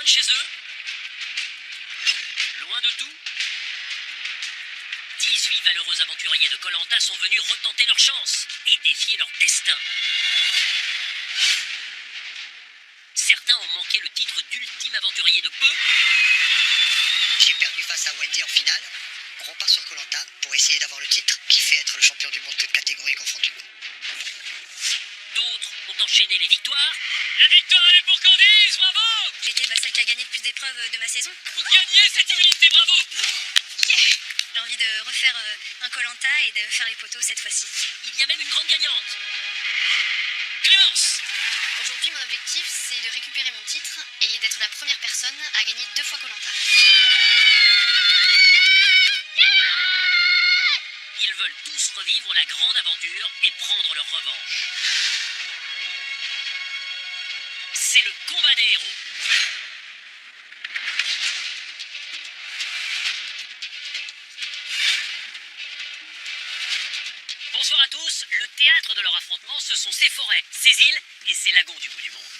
loin de chez eux, loin de tout, 18 valeureux aventuriers de koh Lanta sont venus retenter leur chance et défier leur destin. Certains ont manqué le titre d'ultime aventurier de peu. J'ai perdu face à Wendy en finale. On repart sur koh Lanta pour essayer d'avoir le titre qui fait être le champion du monde toute catégorie confondue. D'autres ont enchaîné les victoires. La victoire, elle est pour Candice, bravo! J'étais celle qui a gagné le plus d'épreuves de ma saison. Vous gagnez cette immunité, bravo! Yeah! J'ai envie de refaire un koh Lanta et de faire les poteaux cette fois-ci. Il y a même une grande gagnante. Clémence! Aujourd'hui, mon objectif, c'est de récupérer mon titre et d'être la première personne à gagner 2 fois koh Lanta. Ils veulent tous revivre la grande aventure et prendre leur revanche. C'est le combat des héros. Bonsoir à tous. Le théâtre de leur affrontement, ce sont ces forêts, ces îles et ces lagons du bout du monde.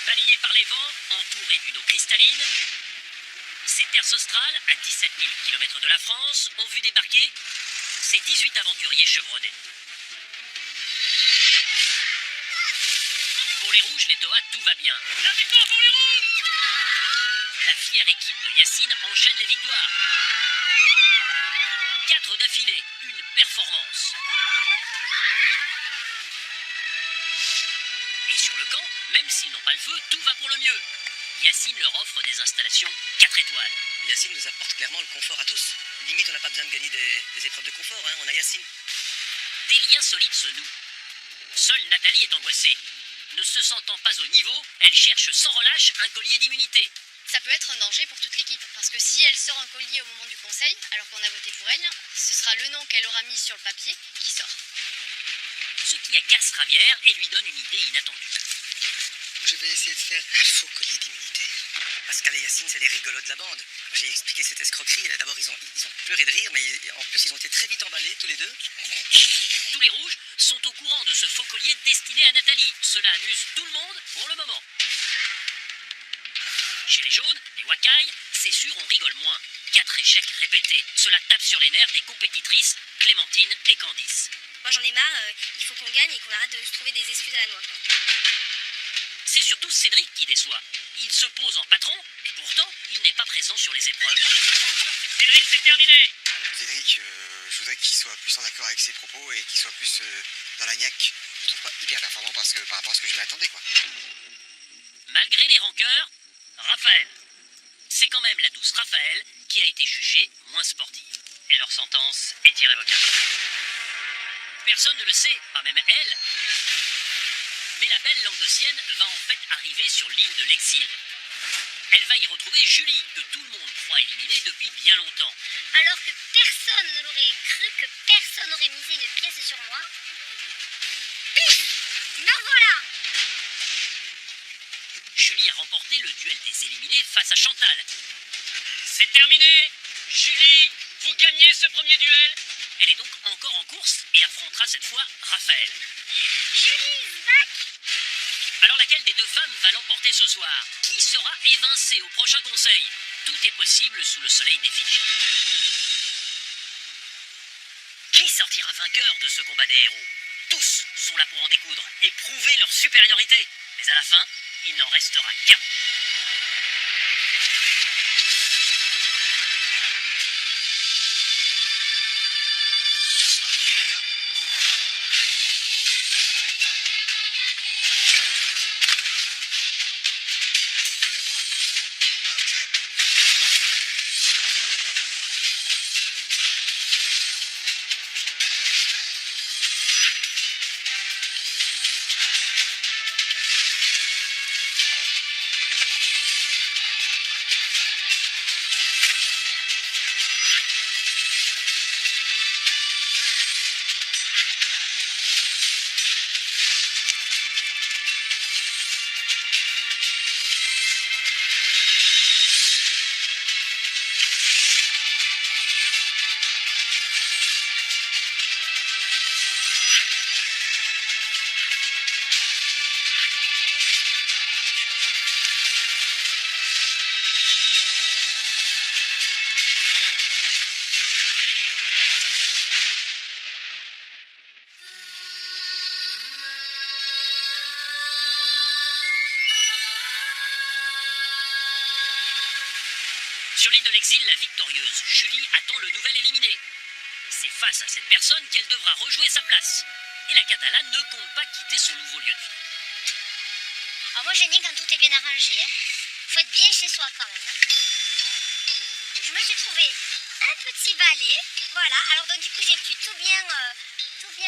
Balayés par les vents, entourés d'une eau cristalline, ces terres australes, à 17 000 km de la France, ont vu débarquer ces 18 aventuriers chevronnés. Pour les rouges, les Toa, tout va bien. La victoire pour les rouges! La fière équipe de Yacine enchaîne les victoires. 4 d'affilée, une performance. Et sur le camp, même s'ils n'ont pas le feu, tout va pour le mieux. Yacine leur offre des installations 4 étoiles. Yacine nous apporte clairement le confort à tous. Limite, on n'a pas besoin de gagner des épreuves de confort, hein. On a Yacine. Des liens solides se nouent. Seule Nathalie est angoissée. Ne se sentant pas au niveau, elle cherche sans relâche un collier d'immunité. Ça peut être un danger pour toute l'équipe, parce que si elle sort un collier au moment du conseil, alors qu'on a voté pour elle, ce sera le nom qu'elle aura mis sur le papier qui sort. Ce qui agace Ravière et lui donne une idée inattendue. Je vais essayer de faire un faux collier d'immunité. Pascal et Yacine, c'est les rigolos de la bande. J'ai expliqué cette escroquerie. D'abord, ils ont pleuré de rire, mais en plus, ils ont été très vite emballés, tous les deux. Tous les rouges sont au courant de ce faux collier destiné à Nathalie. Cela amuse tout le monde pour le moment. Chez les jaunes, les Wakai, c'est sûr, on rigole moins. 4 échecs répétés. Cela tape sur les nerfs des compétitrices Clémentine et Candice. Moi j'en ai marre, il faut qu'on gagne et qu'on arrête de se trouver des excuses à la noix. C'est surtout Cédric qui déçoit. Il se pose en patron et pourtant, il n'est pas présent sur les épreuves. Cédric, c'est terminé. Cédric, je voudrais qu'il soit plus en accord avec ses propos et qu'il soit plus dans la niaque. Je ne trouve pas hyper performant par rapport à ce que je m'attendais, quoi. Malgré les rancœurs, Raphaël. C'est quand même la douce Raphaël qui a été jugée moins sportive. Et leur sentence est irrévocable. Personne ne le sait, pas même elle. Mais la belle Languedocienne va en fait arriver sur l'île de l'exil. Elle va y retrouver Julie, que tout le monde croit éliminée depuis bien longtemps. Alors que personne ne l'aurait cru, que personne n'aurait misé une pièce sur moi. Me voilà! Julie a remporté le duel des éliminés face à Chantal. C'est terminé! Julie, vous gagnez ce premier duel! Elle est donc encore en course et affrontera cette fois Raphaël. Julie, back! Alors laquelle des deux femmes va l'emporter ce soir? Qui sera évincé au prochain conseil? Tout est possible sous le soleil des Fidji. Qui sortira vainqueur de ce combat des héros? Tous sont là pour en découdre et prouver leur supériorité. Mais à la fin, il n'en restera qu'un. Sur l'île de l'exil, la victorieuse Julie attend le nouvel éliminé. C'est face à cette personne qu'elle devra rejouer sa place. Et la Catalane ne compte pas quitter son nouveau lieu de vie. Alors moi j'aime bien quand tout est bien arrangé. Faut être bien chez soi quand même. Je me suis trouvé un petit balai. Voilà, alors donc du coup j'ai pu tout bien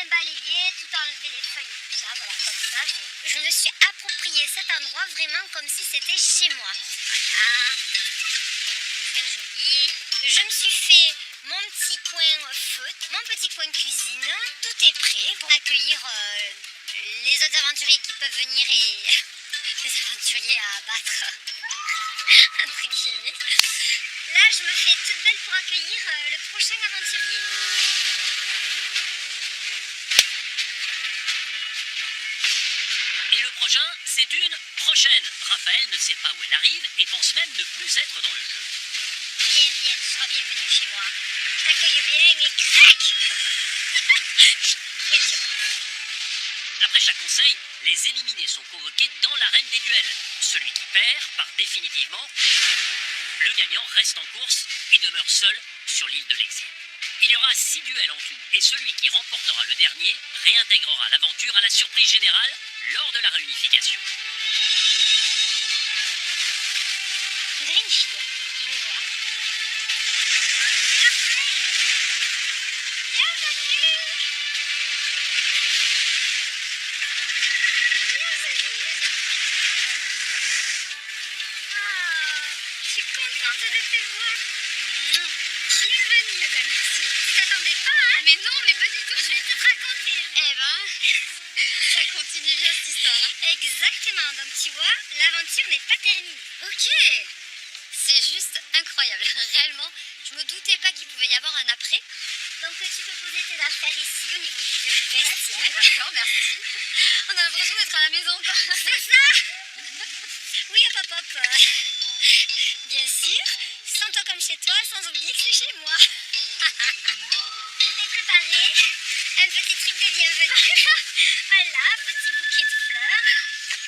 balayer, tout enlever les feuilles et tout ça, voilà, comme ça. Je me suis approprié cet endroit vraiment comme si c'était chez moi. Voilà. Très joli. Je me suis fait mon petit coin feu, mon petit coin cuisine. Tout est prêt pour accueillir les autres aventuriers qui peuvent venir et les aventuriers à abattre, entre guillemets. Là, je me fais toute belle pour accueillir le prochain aventurier. Et le prochain, c'est une prochaine. Raphaël ne sait pas où elle arrive et pense même ne plus être dans le jeu. Bien, bien, tu seras bienvenue chez moi. Je t'accueille bien et crac. Bien sûr. Après chaque conseil, les éliminés sont convoqués dans l'arène des duels. Celui qui perd part définitivement. Le gagnant reste en course et demeure seul sur l'île de l'exil. Il y aura 6 duels en tout et celui qui remportera le dernier réintégrera l'aventure à la surprise générale lors de la réunification. On dirait une fille. Je vais voir. Bienvenue. Je suis contente de te voir. Bienvenue. Eh ben merci. Tu t'attendais pas, hein? Mais non, mais pas du tout. Je vais tout te raconter. Eh ben, ça continue bien cette histoire. Hein? Exactement. Donc tu vois, l'aventure n'est pas terminée. Ok. C'est juste incroyable. Réellement, je me doutais pas qu'il pouvait y avoir un après. Donc tu peux poser tes affaires ici au niveau du vestiaire. D'accord, merci. On a l'impression d'être à la maison, quoi. C'est ça. Oui, hop, hop, hop. Bien sûr, sens-toi comme chez toi, sans oublier que c'est chez moi. Je t'ai préparé un petit truc de bienvenue. Voilà, petit bouquet de fleurs.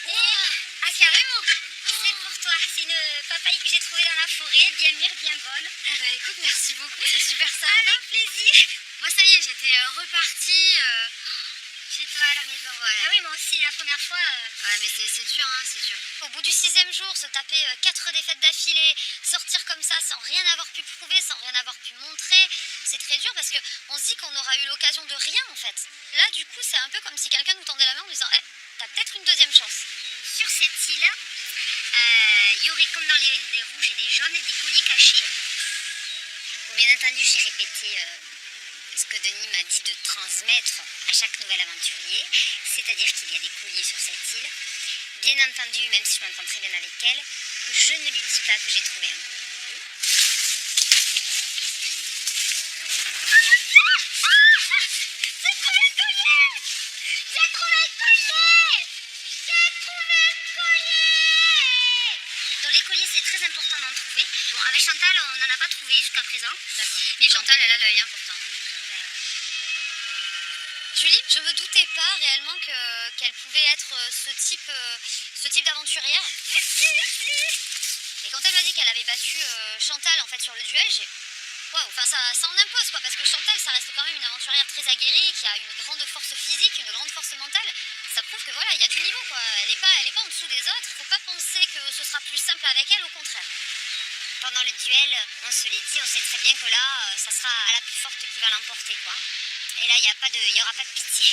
Et... Ah, carrément. C'est pour toi. C'est une papaye que j'ai trouvée dans la forêt, bien mûre, bien bonne. Eh ben, écoute, merci beaucoup, c'est super sympa. Avec plaisir. Moi, ça y est, j'étais repartie chez toi à la maison. Ouais. Ah oui, moi aussi, la première fois. Ouais, mais c'est dur, hein, c'est dur. Au bout du 6e jour, se taper 4 défaites d'affilée, sortir comme ça sans rien avoir pu prouver, sans rien avoir pu montrer, c'est très dur parce qu'on se dit qu'on aura eu l'occasion de rien en fait. Là, du coup, c'est un peu comme si quelqu'un nous tendait la main en disant t'as peut-être une deuxième chance. Sur cette île, il y aurait comme dans les des rouges et des jaunes des colliers cachés. Bon, bien entendu, j'ai répété ce que Denis m'a dit de transmettre à chaque nouvel aventurier, c'est-à-dire qu'il y a des colliers sur cette île. Bien entendu, même si je m'entends très bien avec elle, je ne lui dis pas que j'ai trouvé un collier. J'ai trouvé un collier! J'ai trouvé un collier! J'ai trouvé un collier! Dans les colliers, c'est très important d'en trouver. Bon, avec Chantal, on n'en a pas trouvé jusqu'à présent. D'accord. Mais Chantal, elle a l'œil important. Julie, je me doutais pas réellement qu'elle pouvait être ce type d'aventurière. Merci, merci. Et quand elle m'a dit qu'elle avait battu Chantal en fait sur le duel, j'ai waouh, enfin ça en impose quoi, parce que Chantal ça reste quand même une aventurière très aguerrie, qui a une grande force physique, une grande force mentale. Ça prouve que voilà, il y a du niveau quoi. Elle est pas en dessous des autres. Faut pas penser que ce sera plus simple avec elle, au contraire. Pendant le duel, on se l'est dit, on sait très bien que là, ça sera à la plus forte qui va l'emporter quoi. Et là, il n'y aura pas de pitié.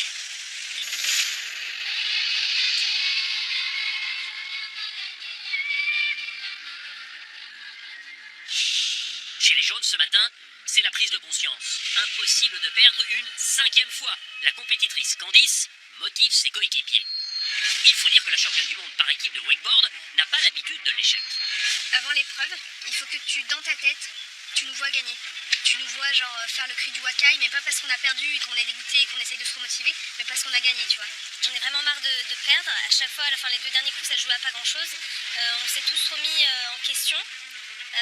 Chez les jaunes ce matin, c'est la prise de conscience. Impossible de perdre une 5e fois. La compétitrice Candice motive ses coéquipiers. Il faut dire que la championne du monde par équipe de wakeboard n'a pas l'habitude de l'échec. Avant l'épreuve, il faut que dans ta tête, tu nous vois gagner. Tu nous vois genre faire le cri du wakai, mais pas parce qu'on a perdu et qu'on est dégoûté et qu'on essaye de se remotiver, mais parce qu'on a gagné, tu vois. J'en ai vraiment marre de perdre. À chaque fois, les 2 derniers coups, ça jouait à pas grand-chose. On s'est tous remis en question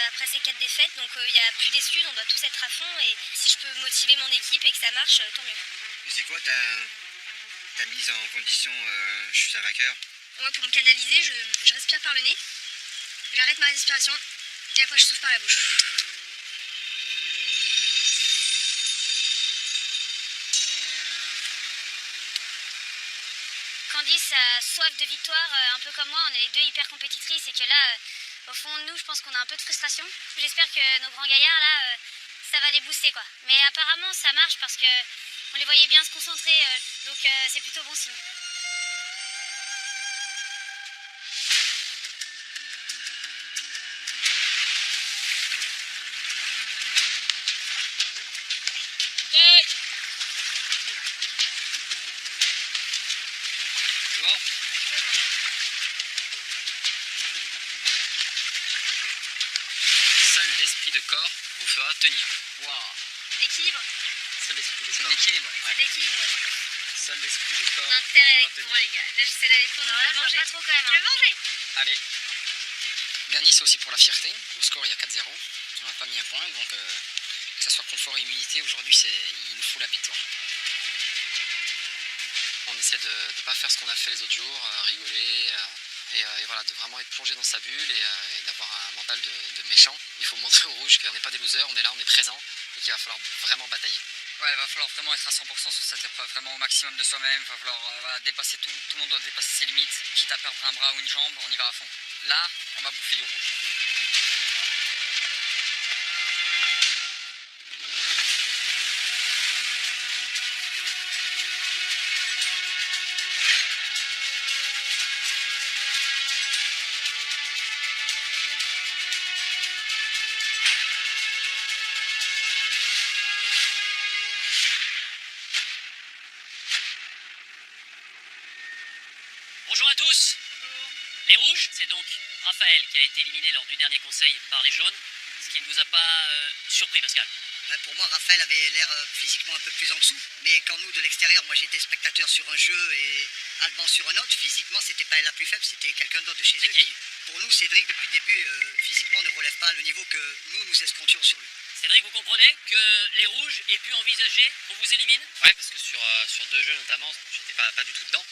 après ces 4 défaites, donc il n'y a plus d'excuses, on doit tous être à fond. Et si je peux motiver mon équipe et que ça marche, tant mieux. Et c'est quoi ta mise en condition je suis un vainqueur? Ouais, pour me canaliser, je respire par le nez, j'arrête ma respiration Et après, je souffle par la bouche. Candice a soif de victoire, un peu comme moi, on est les deux hyper compétitrices et que là, au fond de nous, je pense qu'on a un peu de frustration. J'espère que nos grands gaillards, là, ça va les booster, quoi. Mais apparemment, ça marche parce que on les voyait bien se concentrer, donc c'est plutôt bon signe. Bon. Seul l'esprit de corps vous fera tenir. Waouh. Équilibre. Seul l'esprit de C'est corps. l'équilibre. C'est l'équilibre, ouais. Seul l'esprit de corps. L'intérêt avec retenir. pour les gars. Là, j'essaie d'aller pour nous, je vais manger. Pas trop quand même. Je vais manger. Allez. Gagner, c'est aussi pour la fierté. Au score, il y a 4-0. On n'a pas mis un point, donc que ce soit confort et immunité, aujourd'hui, il nous faut la victoire. On essaie de ne pas faire ce qu'on a fait les autres jours, rigoler et voilà, de vraiment être plongé dans sa bulle et d'avoir un mental de méchant. Il faut montrer au rouge qu'on n'est pas des losers, on est là, on est présent et qu'il va falloir vraiment batailler. Ouais, il va falloir vraiment être à 100% sur cette épreuve, vraiment au maximum de soi-même. Il va falloir voilà, dépasser tout le monde doit dépasser ses limites. Quitte à perdre un bras ou une jambe, on y va à fond. Là, on va bouffer du rouge. Bonjour à tous. Les rouges, c'est donc Raphaël qui a été éliminé lors du dernier conseil par les jaunes, ce qui ne vous a pas surpris, Pascal. Pour moi, Raphaël avait l'air physiquement un peu plus en dessous. Mais quand nous, de l'extérieur, moi j'étais spectateur sur un jeu et Alban sur un autre, physiquement, c'était pas elle la plus faible, c'était quelqu'un d'autre de chez eux. Qui Pour nous, Cédric, depuis le début, physiquement, ne relève pas le niveau que nous escomptions sur lui. Cédric, vous comprenez que les rouges aient pu envisager qu'on vous élimine? Ouais, parce que sur deux jeux notamment, j'étais pas du tout dedans.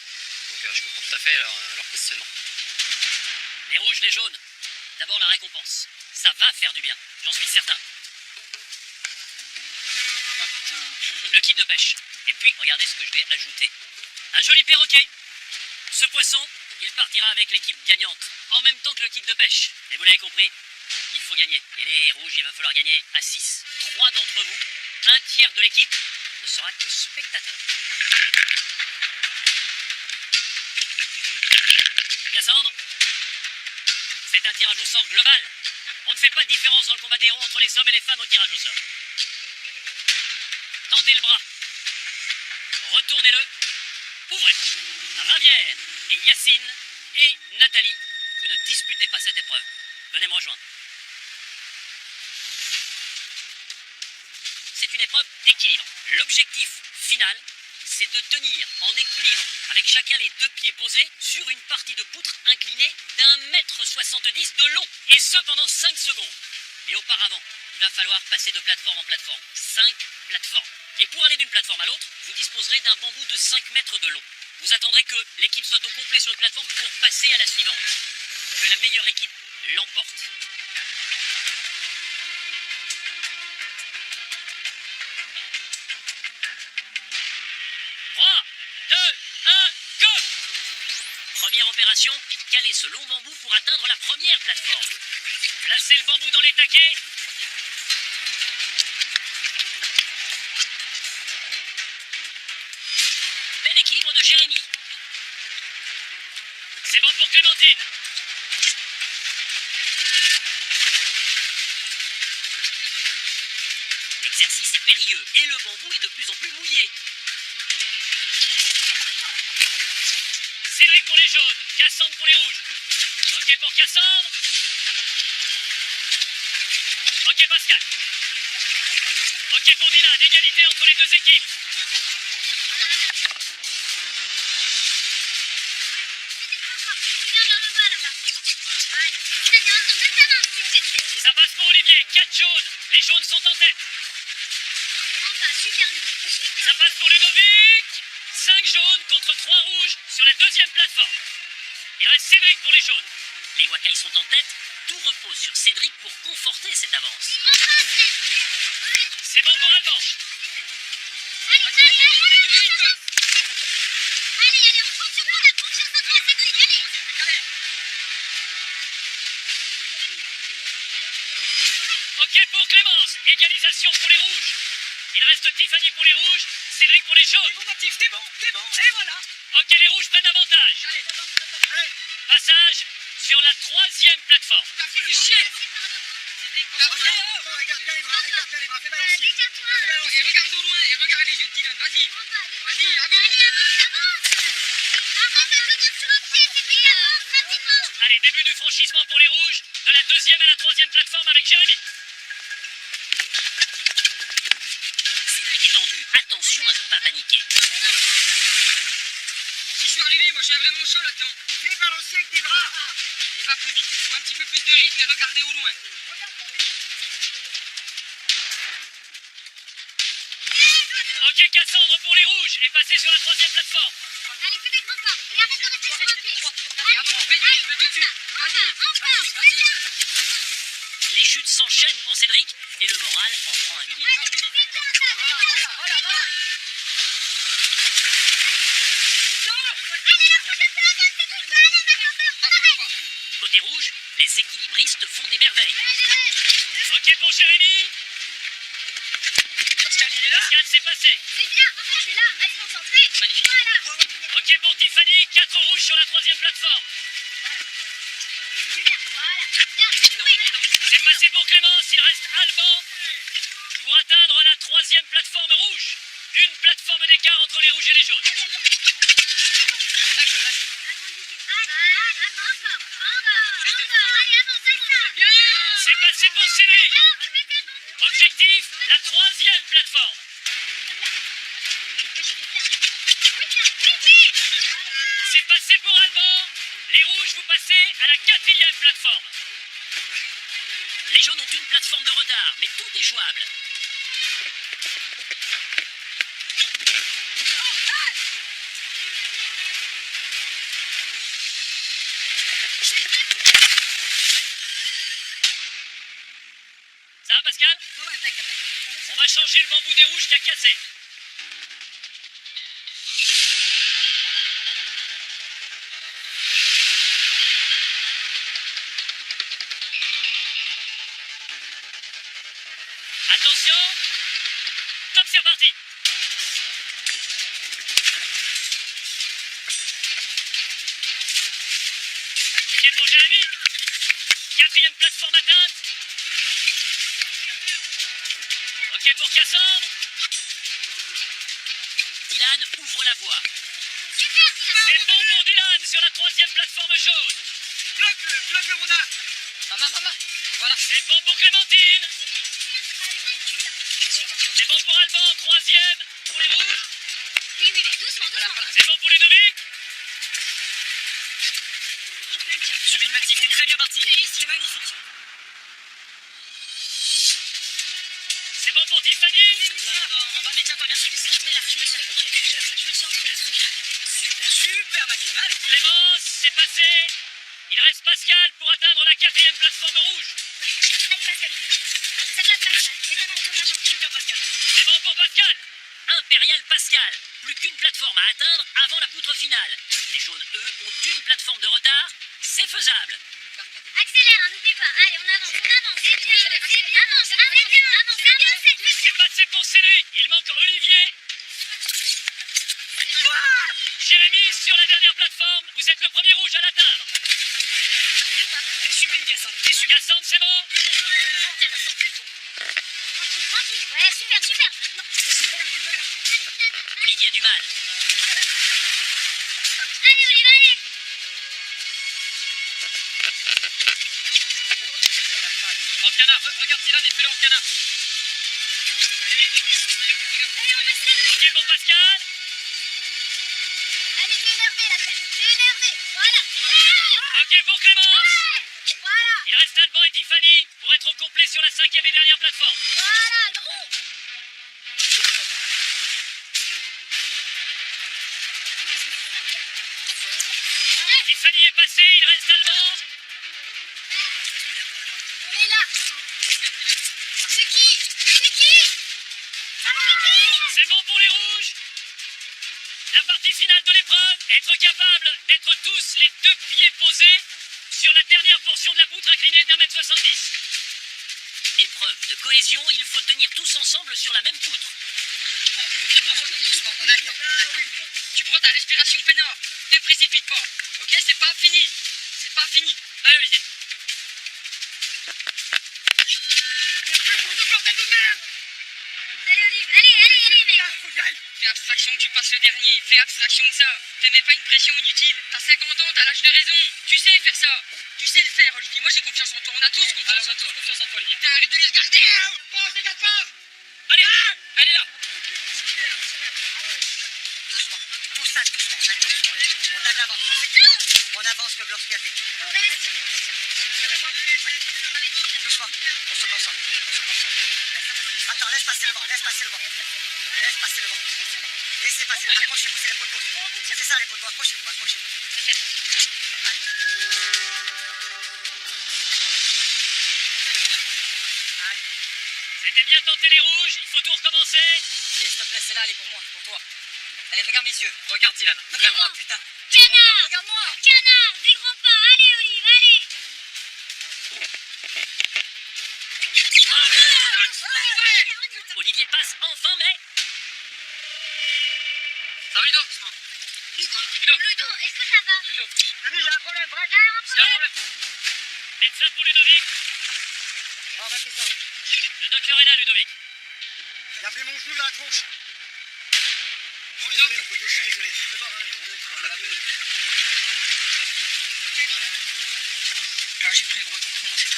Donc je comprends tout à fait leur positionnement. Les rouges, les jaunes, d'abord la récompense. Ça va faire du bien, j'en suis certain. Le kit de pêche. Et puis, regardez ce que je vais ajouter. Un joli perroquet. Ce poisson, il partira avec l'équipe gagnante, en même temps que le kit de pêche. Et vous l'avez compris, il faut gagner. Et les rouges, il va falloir gagner à 6. 3 d'entre vous, un tiers de l'équipe, ne sera que spectateur. Cassandre, c'est un tirage au sort global. On ne fait pas de différence dans le combat des héros entre les hommes et les femmes au tirage au sort. Tendez le bras. Retournez-le. Ouvrez. Ravière et Yacine et Nathalie, vous ne disputez pas cette épreuve. Venez me rejoindre. C'est une épreuve d'équilibre. L'objectif final, c'est de tenir en équilibre avec chacun les deux pieds posés sur une partie de poutre inclinée d'1,70 m de long. Et ce pendant 5 secondes. Mais auparavant, il va falloir passer de plateforme en plateforme. 5 plateformes. Et pour aller d'une plateforme à l'autre, vous disposerez d'un bambou de 5 mètres de long. Vous attendrez que l'équipe soit au complet sur une plateforme pour passer à la suivante. Que la meilleure équipe l'emporte. Trois, deux, un, go! Première opération, caler ce long bambou pour atteindre la première plateforme. Placez le bambou dans les taquets. Bel équilibre de Jérémy. C'est bon pour Clémentine. L'exercice est périlleux et le bambou est de plus en plus mouillé. Cédric pour les jaunes, Cassandre pour les rouges. Ok pour Cassandre. Ok Pascal. Ok pour Dylan, égalité entre les deux équipes. Ça passe pour Olivier, 4 jaunes. Les jaunes sont en tête. Ça passe pour Ludovic. 5 jaunes contre 3 rouges sur la deuxième plateforme. Il reste Cédric pour les jaunes. Les Wakai sont en tête, tout repose sur Cédric pour conforter cette avance. C'est bon pour Alban. Allez, on compte sur toi, la confiance en toi, Cédric, allez. Ok pour Clémence, égalisation pour les rouges. Il reste Tiffany pour les rouges, Cédric pour les jaunes. Bon, Mathis, t'es bon, et voilà. Ok, les rouges prennent l'avantage. Passage sur la 3e plateforme. Regarde bien les bras, fais balancer. Détiens-toi. Et regarde au loin, et regarde les yeux de Dylan, vas-y, Allez, avance. Arrête de tenir sur un pied, Cédric, avance rapidement. Allez, début du franchissement pour les rouges, de la 2e à la 3e plateforme avec Jérémy. Cédric est tendu, attention à ne pas paniquer. J'y suis arrivé, moi je suis vraiment chaud là-dedans. Fais balancer avec tes bras. Il va plus vite, il faut un petit peu plus de rythme et regardez au loin. Ok, Cassandre pour les rouges est passé sur la 3e plateforme. Allez, fais des grands pas et arrête de rester sur un pied. Et avance, mets du rythme tout de suite. Vas-y. Les chutes s'enchaînent pour Cédric et le moral en prend un coup. Côté rouge, les équilibristes font des merveilles. Ok pour Jérémy. Pascal, il est là. Pascal, c'est passé. C'est bien, je suis là, reste concentré. Magnifique. Voilà. Ok pour Tiffany, 4 rouges sur la 3e plateforme. Super, voilà. Bien, oui. C'est passé pour Clémence, il reste Alban pour atteindre la 3e plateforme rouge. Une plateforme d'écart entre les rouges et les jaunes. C'est passé pour Cédric. Objectif, la 3e plateforme. C'est passé pour Alban. Les rouges, vous passez à la 4e plateforme. Les jaunes ont une plateforme de retard, mais tout est jouable. Ça va, Pascal? On va changer le bambou des rouges qui a cassé. Attention. Top, c'est reparti. Ok pour Jérémy. 4e plateforme atteinte. Ok pour Cassandre. Dylan ouvre la voie. C'est bon pour Dylan sur la 3e plateforme jaune. Bloque le Rodin. Maman. Voilà. C'est bon pour Clémentine. C'est bon pour Alban, 3e pour les rouges. Oui, doucement. C'est bon pour Ludovic. Sublimatif, t'es très bien parti. C'est magnifique. C'est bon pour Tiffany. En bas, mais tiens-toi bien sur les cercles. Je me sens entre les trucs. Super, Maxime. Allez. Clémence, c'est passé. Il reste Pascal pour atteindre la 4e plateforme rouge. Allez, Pascal. Ça te la passe, mets ta main autour de ma jambe. Super, Pascal. C'est bon pour Pascal. Impérial Pascal. Plus qu'une plateforme à atteindre avant la poutre finale. Les jaunes, eux, ont une plateforme de retard. C'est faisable. Accélère, hein, n'oublie pas. Allez, on avance. C'est bien. Avance, c'est bien. C'est passé pour Cédric. Il manque Olivier. Jérémy sur la dernière plateforme. Vous êtes le premier rouge à l'atteindre. T'es sublime, Cassandre. Cassandre, c'est bon. Tranquille. Ouais, super. Non. Olivier a du mal. Allez, Olivier, allez. En canard. Regarde Dylan et fais-le en canard. Allez, on passe les deux. Ok pour Pascal. Allez, t'es énervé, là. T'es énervé. Voilà. Ok pour Clémence. Voilà. Il reste Alban et Tiffany pour être au complet sur la 5e et dernière plateforme. Voilà. Gros. Tiffany est passé, il reste Alban. C'est bon pour les rouges. La partie finale de l'épreuve, être capable d'être tous les deux pieds posés sur la dernière portion de la poutre inclinée d'1,70 m. Épreuve de cohésion, il faut tenir tous ensemble sur la même poutre. Tu prends ta respiration peinard, te précipite pas, ok? C'est pas fini, c'est pas fini. Allez Olivier. Allez Olive, allez mec. Fais abstraction que tu passes le dernier, fais abstraction de ça. Te mets pas une pression inutile. T'as 50 ans, t'as l'âge de raison. Tu sais faire ça. Tu sais le faire, Olivier. Moi j'ai confiance en toi. On a tous confiance en toi. Confiance en toi Olivier. Putain, arrête de les regarder. Pense, les gars, pense. Allez, allez là. Doucement. Tout ça. On avance le lorsqu'il y a des... Doucement. On se concentre. Attends, laisse passer le vent. Laissez passer le vent. Accrochez-vous, c'est les poteaux. C'est ça les poteaux. Accrochez-vous. C'était bien tenté les rouges, il faut tout recommencer. S'il te plaît, celle-là, elle est pour moi, pour toi. Allez, regarde mes yeux. Regarde Dylan. Regarde-moi, putain. Canard, Regarde-moi. des grands pas. Allez Olive, allez. Olivier passe enfin, mais... Ça va Ludo? Ludo, est-ce que ça va? Denis, il y a un problème, bref. Il y a un problème. Médecin pour Ludovic. On va descendre. Le docteur est là, Ludovic. Il a pris mon genou dans la tronche. Désolé, je suis désolé. C'est bon, J'ai pris le gros tronc, c'est tout.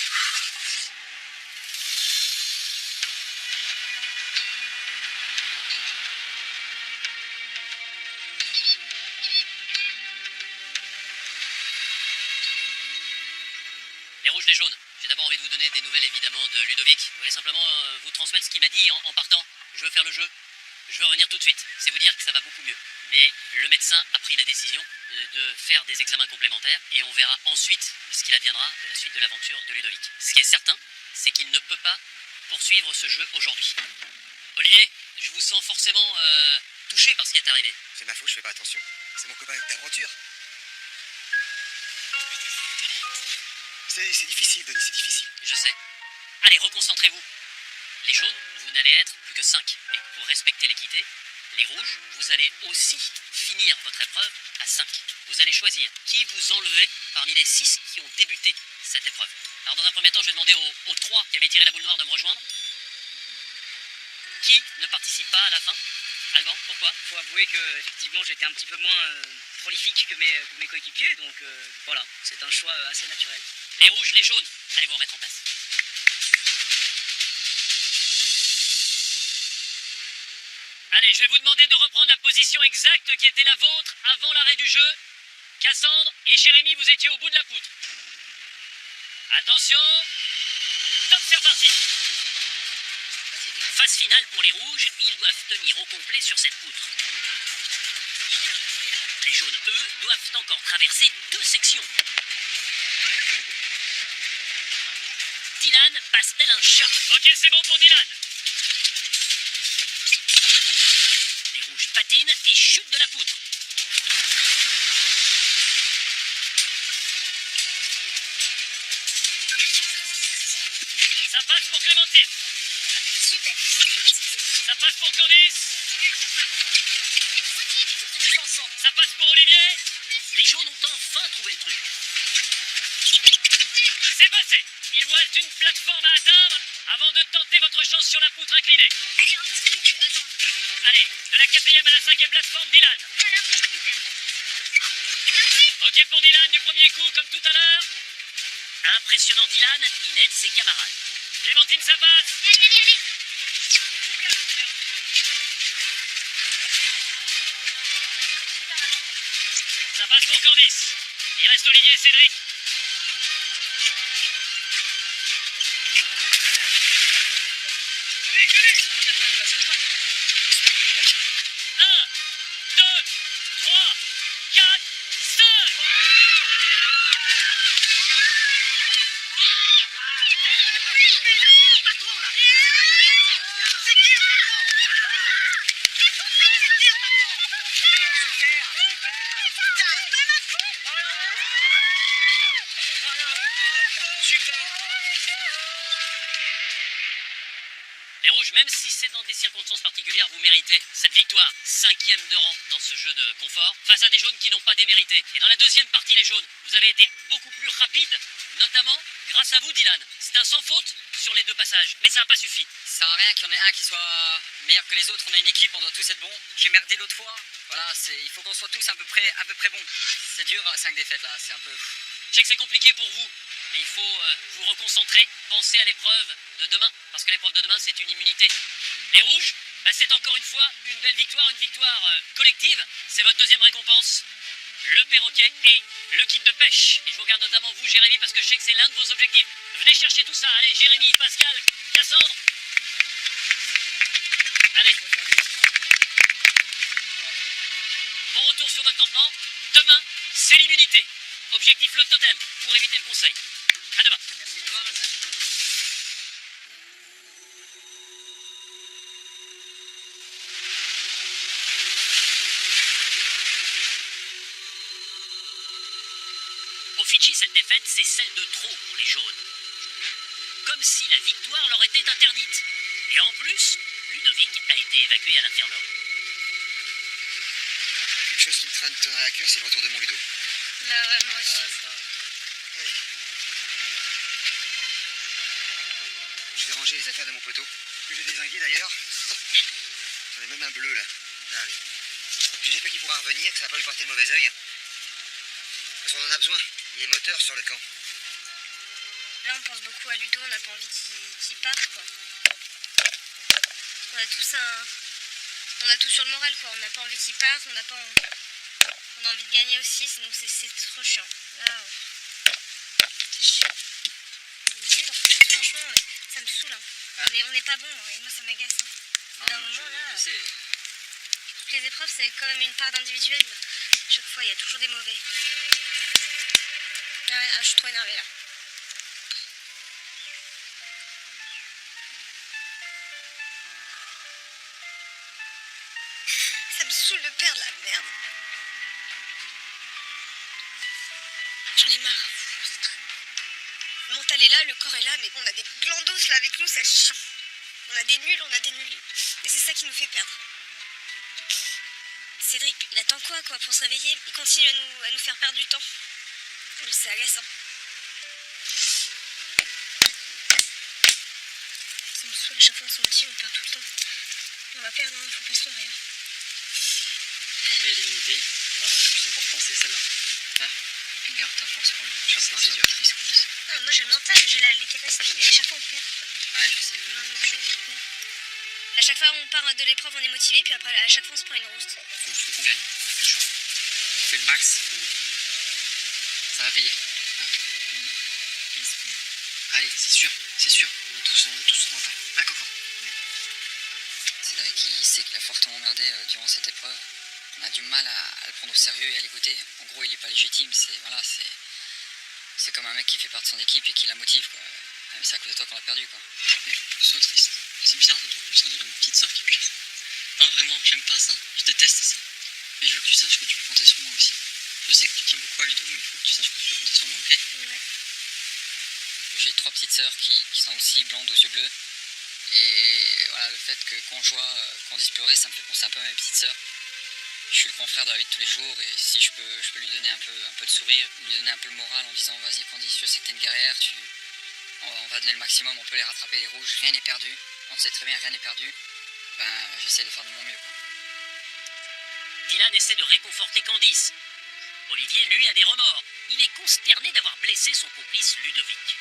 Les rouges, les jaunes. J'ai d'abord envie de vous donner des nouvelles évidemment de Ludovic. Je voulais simplement vous transmettre ce qu'il m'a dit en partant. Je veux faire le jeu. Je veux revenir tout de suite. C'est vous dire que ça va beaucoup mieux. Mais le médecin a pris la décision de faire des examens complémentaires et on verra ensuite ce qu'il adviendra de la suite de l'aventure de Ludovic. Ce qui est certain, c'est qu'il ne peut pas poursuivre ce jeu aujourd'hui. Olivier, je vous sens forcément touché par ce qui est arrivé. C'est ma faute, je fais pas attention. C'est mon copain avec d'aventure. C'est difficile, Denis, c'est difficile. Je sais. Allez, reconcentrez-vous. Les jaunes, vous n'allez être plus que 5. Et pour respecter l'équité, les rouges, vous allez aussi finir votre épreuve à 5. Vous allez choisir qui vous enlevez parmi les 6 qui ont débuté cette épreuve. Alors dans un premier temps, je vais demander aux 3 qui avaient tiré la boule noire de me rejoindre. Qui ne participe pas à la fin? Alban, pourquoi? Faut avouer que effectivement j'étais un petit peu moins prolifique que mes coéquipiers, donc voilà, c'est un choix assez naturel. Les rouges, les jaunes, allez vous remettre en place. Allez, je vais vous demander de reprendre la position exacte qui était la vôtre avant l'arrêt du jeu. Cassandre et Jérémy, vous étiez au bout de la poutre. Attention, top, c'est reparti. Phase finale pour les rouges, ils doivent tenir au complet sur cette poutre. Les jaunes, eux, doivent encore traverser 2 sections. Dylan passe tel un chat. Ok, c'est bon pour Dylan. Les rouges patinent et chutent de la poutre. Ça passe pour Clémentine. Super. Ça passe pour Candice. Ça passe pour Olivier. Les jaunes ont enfin trouvé le truc. C'est passé. Il vous reste une plateforme à atteindre avant de tenter votre chance sur la poutre inclinée. Allez, un truc, attends. Allez, de la 4e à la 5e plateforme, Dylan. Alors, putain. Ok pour Dylan du premier coup, comme tout à l'heure. Impressionnant Dylan, il aide ses camarades. Clémentine, ça passe. Allez. Ça passe pour Candice. Il reste Olivier et Cédric. Un, 2, 3, 4, 5. même si c'est dans des circonstances particulières, vous méritez cette victoire. 5e de rang dans ce jeu de confort, face à des jaunes qui n'ont pas démérité. Et dans la deuxième partie, les jaunes, vous avez été beaucoup plus rapides, notamment grâce à vous, Dylan. C'est un sans faute sur les 2 passages, mais ça n'a pas suffi. Ça sert à rien qu'il y en ait un qui soit meilleur que les autres. On est une équipe, on doit tous être bons. J'ai merdé l'autre fois. Voilà, il faut qu'on soit tous à peu près bons. C'est dur, 5 défaites là, c'est un peu... Je sais que c'est compliqué pour vous, mais il faut vous reconcentrer, penser à l'épreuve de demain, parce que l'épreuve de demain, c'est une immunité. Les rouges, bah, c'est encore une fois une belle victoire, une victoire collective. C'est votre 2e récompense, le perroquet et le kit de pêche. Et je vous regarde notamment vous, Jérémy, parce que je sais que c'est l'un de vos objectifs. Venez chercher tout ça. Allez, Jérémy, Pascal, Cassandre. Allez. Bon retour sur votre campement. Demain, c'est l'immunité. Objectif le totem pour éviter le conseil. À demain. Au Fidji, cette défaite, c'est celle de trop pour les jaunes. Comme si la victoire leur était interdite. Et en plus, Ludovic a été évacué à l'infirmerie. Une chose qui me traîne à la cœur, c'est le retour de mon Ludo. Bah ouais, moi aussi. Je vais ranger les affaires de mon poteau, que j'ai dézingué d'ailleurs. J'en ai même un bleu là. J'espère qu'il pourra revenir, que ça va pas lui porter le mauvais œil. Parce qu'on en a besoin. Il est moteur sur le camp. Là, on pense beaucoup à Ludo, on n'a pas envie qu'il parte, quoi. On a tous sur le moral, quoi. On n'a pas envie qu'il parte, on a envie de gagner aussi, donc c'est trop chiant. Là, c'est chiant. C'est nul, en plus, franchement, ça me saoule. Hein. On n'est pas bon, et moi, ça m'agace. Hein. D'un moment, là, toutes les épreuves, c'est quand même une part d'individuel. Chaque fois, il y a toujours des mauvais. Ah ouais, je suis trop énervée, là. Ça me saoule de perdre la merde. J'en ai marre. Le mental est là, le corps est là, mais on a des glandos là avec nous, c'est chiant. On a des nuls. Et c'est ça qui nous fait perdre. Cédric, il attend quoi pour se réveiller? Il continue à nous faire perdre du temps. C'est agaçant. Ça me saoule à chaque fois, on se motive, on perd tout le temps. On va perdre, il faut pas se leurrer. Hein. Après, l'immunité, le plus important, c'est celle-là. Hein? Garde ta force pour lui. C'est dur. Non, moi j'ai le mental, j'ai les capacités, mais à chaque fois on perd. Ouais, je sais. À chaque fois on part de l'épreuve, on est motivé, puis après à chaque fois on se prend une rouste. Faut qu'on gagne. On a plus le choix. On fait le max. Ça va payer. Hein? J'espère. Allez, c'est sûr. On a tous son mental. Hein, Coco? Cédric, il sait qu'il a fortement emmerdé durant cette épreuve. On a du mal à le prendre au sérieux et à l'écouter. En gros, il est pas légitime. C'est comme un mec qui fait partie de son équipe et qui la motive, quoi. Ah, mais c'est à cause de toi qu'on l'a perdu, quoi. Mais je suis triste. C'est bizarre de voir comme ça de la petite sœur qui pue. Non, vraiment, j'aime pas ça. Je déteste ça. Mais je veux que tu saches que tu peux compter sur moi aussi. Je sais que tu tiens beaucoup à Ludo, mais il faut que tu saches que tu peux compter sur moi, ok? Ouais. J'ai 3 petites sœurs qui sont aussi blondes aux yeux bleus. Et voilà, le fait que quand je vois Candice pleurer, ça me fait penser un peu à mes petites sœurs. Je suis le grand frère de la vie de tous les jours et si je peux lui donner un peu de sourire, lui donner un peu le moral en disant vas-y Candice, je sais que t'es une guerrière, on va donner le maximum, on peut les rattraper les rouges, rien n'est perdu, on sait très bien rien n'est perdu, ben j'essaie de faire de mon mieux, quoi. Dylan essaie de réconforter Candice. Olivier, lui, a des remords. Il est consterné d'avoir blessé son complice Ludovic.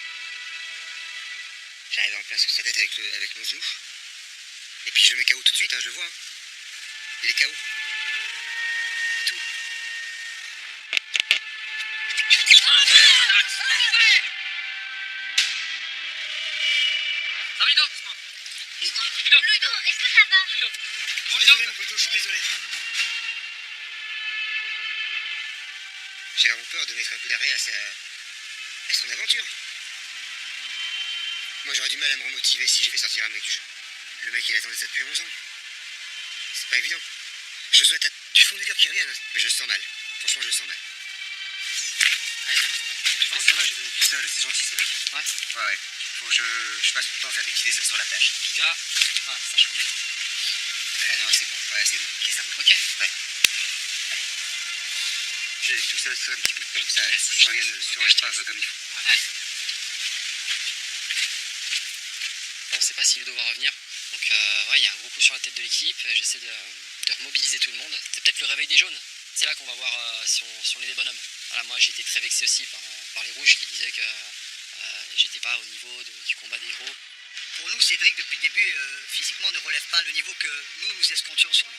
J'arrive en plein sur sa tête avec mon genou. Et puis je le mets KO tout de suite, hein, je le vois. Hein. Il est KO. C'est tout. Ça va, Ludo? Ludo, est-ce que ça va? Je suis désolé mon poteau, je suis désolé. J'ai vraiment peur de mettre un coup d'arrêt à son aventure. Moi j'aurais du mal à me remotiver si j'ai fait sortir un mec du jeu. Le mec il attendait ça depuis 11 ans. C'est pas évident. Je souhaite du fond du cœur qu'il revienne, mais je le sens mal. Franchement je le sens mal. Allez, viens. Non, ça va, j'ai venu tout seul, c'est gentil ce mec. Ouais. Faut que je passe mon temps à faire des petits dessins sur la tâche. En tout cas, voilà, ça je connais. Non, c'est bon. Ouais, c'est bon. Ok, ça va. Ok. Ouais. J'ai tout ça sur un petit bout de temps, comme ça, Ouais, je revienne sur ok, l'épreuve comme il faut. Allez. On ne sait pas si Ludo va revenir. Donc ouais, il y a un gros coup sur la tête de l'équipe. J'essaie de remobiliser tout le monde. C'est peut-être le réveil des jaunes. C'est là qu'on va voir si on est des bonhommes. Voilà, moi j'ai été très vexé aussi par les rouges qui disaient que j'étais pas au niveau du combat des héros. Pour nous, Cédric, depuis le début, physiquement, ne relève pas le niveau que nous escomptions sur lui.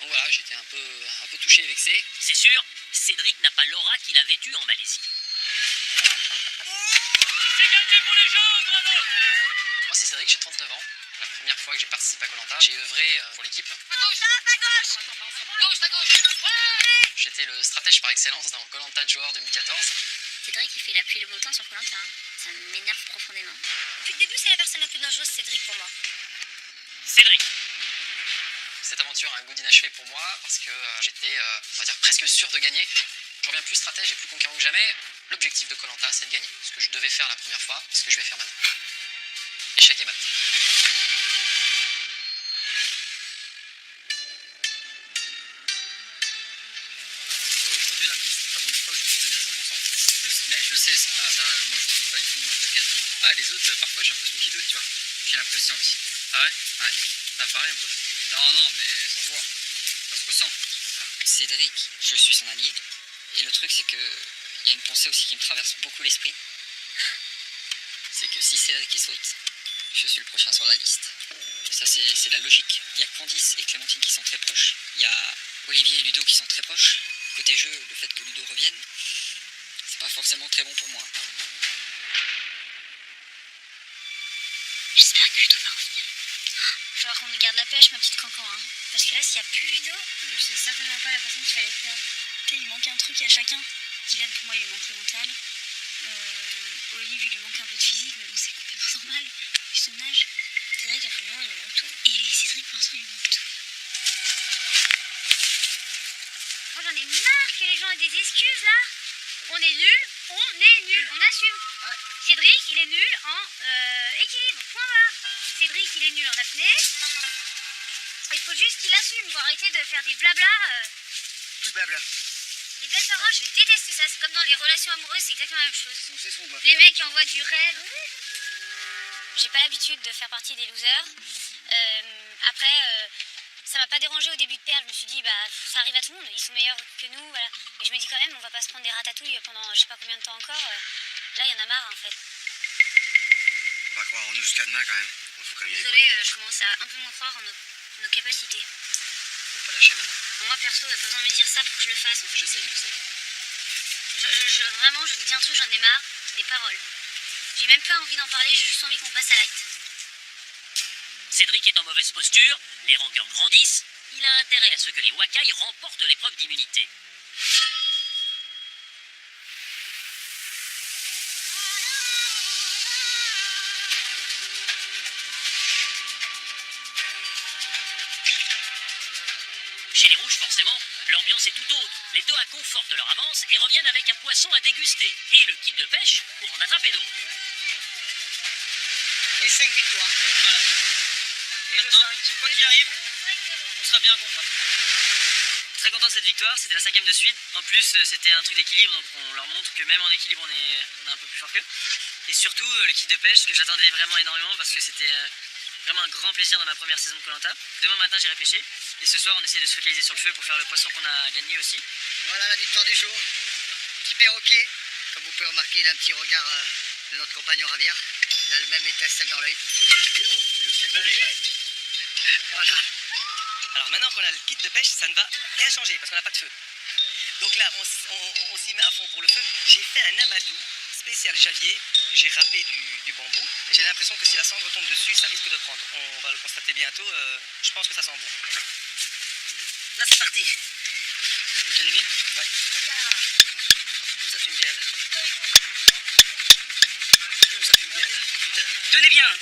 Donc voilà, j'étais un peu touché et vexé. C'est sûr, Cédric n'a pas l'aura qu'il a vêtue en Malaisie. C'est gagné pour les jaunes, bravo! Moi c'est Cédric, j'ai 39 ans. La première fois que j'ai participé à Koh-Lanta, j'ai œuvré pour l'équipe. À gauche, à gauche. Gauche, à gauche. Ouais. J'étais le stratège par excellence dans Koh-Lanta de joueur 2014. Cédric, il fait la pluie et le beau temps sur Koh-Lanta. Ça m'énerve profondément. Depuis le début, c'est la personne la plus dangereuse, Cédric, pour moi. Cédric. Cette aventure a un goût d'inachevé pour moi parce que j'étais, on va dire, presque sûr de gagner. Je reviens plus stratège et plus conquérant que jamais. L'objectif de Koh-Lanta, c'est de gagner. Ce que je devais faire la première fois, ce que je vais faire maintenant. Échec et mat. Aujourd'hui, là, même si c'était pas mon épreuve, je me suis donné à 100%. Mais je sais, ça, moi, je m'en doute pas du tout, hein, t'inquiète. Ah, les autres, parfois j'ai l'impression qu'ils doutent, tu vois. J'ai l'impression aussi. Ah ouais? Ouais. Ça paraît un peu. Non, mais ça se voit. Ça se ressent. Cédric, je suis son allié. Et le truc, c'est que il y a une pensée aussi qui me traverse beaucoup l'esprit. C'est que si Cédric il saute, je suis le prochain sur la liste. Ça, c'est la logique. Il y a Candice et Clémentine qui sont très proches. Il y a Olivier et Ludo qui sont très proches. Côté jeu, le fait que Ludo revienne, c'est pas forcément très bon pour moi. J'espère que Ludo va revenir. Faudra qu'on garde la pêche, ma petite cancan. Hein. Parce que là, s'il n'y a plus Ludo, c'est certainement pas la personne qu'il fallait faire. Il manque un truc à chacun. Dylan, pour moi, il lui manque le mental. Olive, il lui manque un peu de physique, mais bon, c'est complètement normal. Il se nage. Cédric, à il lui manque tout. Et Cédric, pour l'instant, il lui manque tout. Moi, j'en ai marre que les gens aient des excuses, là. On est nuls, on assume. Cédric, il est nul en équilibre, point barre. Cédric, il est nul en apnée. Il faut juste qu'il assume. Il faut arrêter de faire des blabla. Plus blabla. Les belles paroles, je déteste ça. C'est comme dans les relations amoureuses, c'est exactement la même chose. On sait ce qu'on doit Les faire. mecs qui envoient du rêve. J'ai pas l'habitude de faire partie des losers. Après, ça m'a pas dérangé au début de perdre. Je me suis dit, bah, ça arrive à tout le monde. Ils sont meilleurs que nous, voilà. Et je me dis quand même, on va pas se prendre des ratatouilles pendant je sais pas combien de temps encore. Là, il y en a marre, en fait. On va croire en nous jusqu'à demain quand même. Il faut quand même y aller. Désolée, je commence à un peu moins croire en nos capacités. Faut pas lâcher maintenant. Moi, perso, il n'y a pas besoin de me dire ça pour que je le fasse. En fait. Je sais. Vraiment, je vous dis un truc, j'en ai marre des paroles. J'ai même pas envie d'en parler, j'ai juste envie qu'on passe à l'acte. Cédric est en mauvaise posture, les rancœurs grandissent. Il a intérêt à ce que les Wakai remportent l'épreuve d'immunité. Chez les rouges, forcément, l'ambiance est tout autre. Les Toa confortent leur avance et reviennent avec un poisson à déguster et le kit de pêche pour en attraper d'autres. Et 5 victoires. Voilà. Et maintenant, quoi qu'il arrive, on sera bien content. Très content de cette victoire, c'était la 5e de suite. En plus, c'était un truc d'équilibre, donc on leur montre que même en équilibre, on est un peu plus fort qu'eux. Et surtout, le kit de pêche, que j'attendais vraiment énormément parce que c'était vraiment un grand plaisir dans ma première saison de Koh-Lanta. Demain matin, j'irai pêcher. Et ce soir, on essaie de se focaliser sur le feu pour faire le poisson qu'on a gagné aussi. Voilà la victoire du jour. Petit perroquet. Comme vous pouvez remarquer, il a un petit regard de notre compagnon Ravière. Il a le même étincelle dans l'œil. Voilà. Alors maintenant qu'on a le kit de pêche, ça ne va rien changer parce qu'on n'a pas de feu. Donc là, on s'y met à fond pour le feu. J'ai fait un amadou spécial javier. J'ai râpé du bambou. Et j'ai l'impression que si la cendre tombe dessus, ça risque de prendre. On va le constater bientôt. Je pense que ça sent bon. Là, c'est parti. Vous tenez bien? Ouais. Ça fume bien là. Ça fume bien là. Putain. Tenez bien.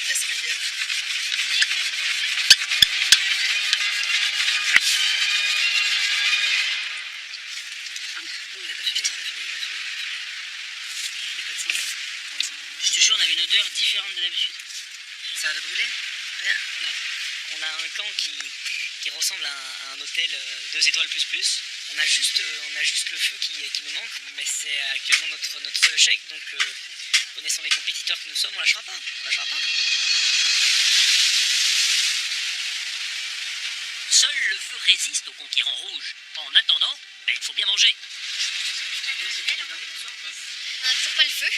Putain, ça fume bien là. odeur différente de d'habitude. Ça avait brûlé? Rien? Non. On a un camp qui ressemble à un hôtel 2 étoiles plus. On a juste le feu qui nous manque, mais c'est actuellement notre seul échec, donc connaissant les compétiteurs que nous sommes, on lâchera pas. Seul le feu résiste aux conquérants rouges. En attendant, il faut bien manger. On n'a toujours pas le feu,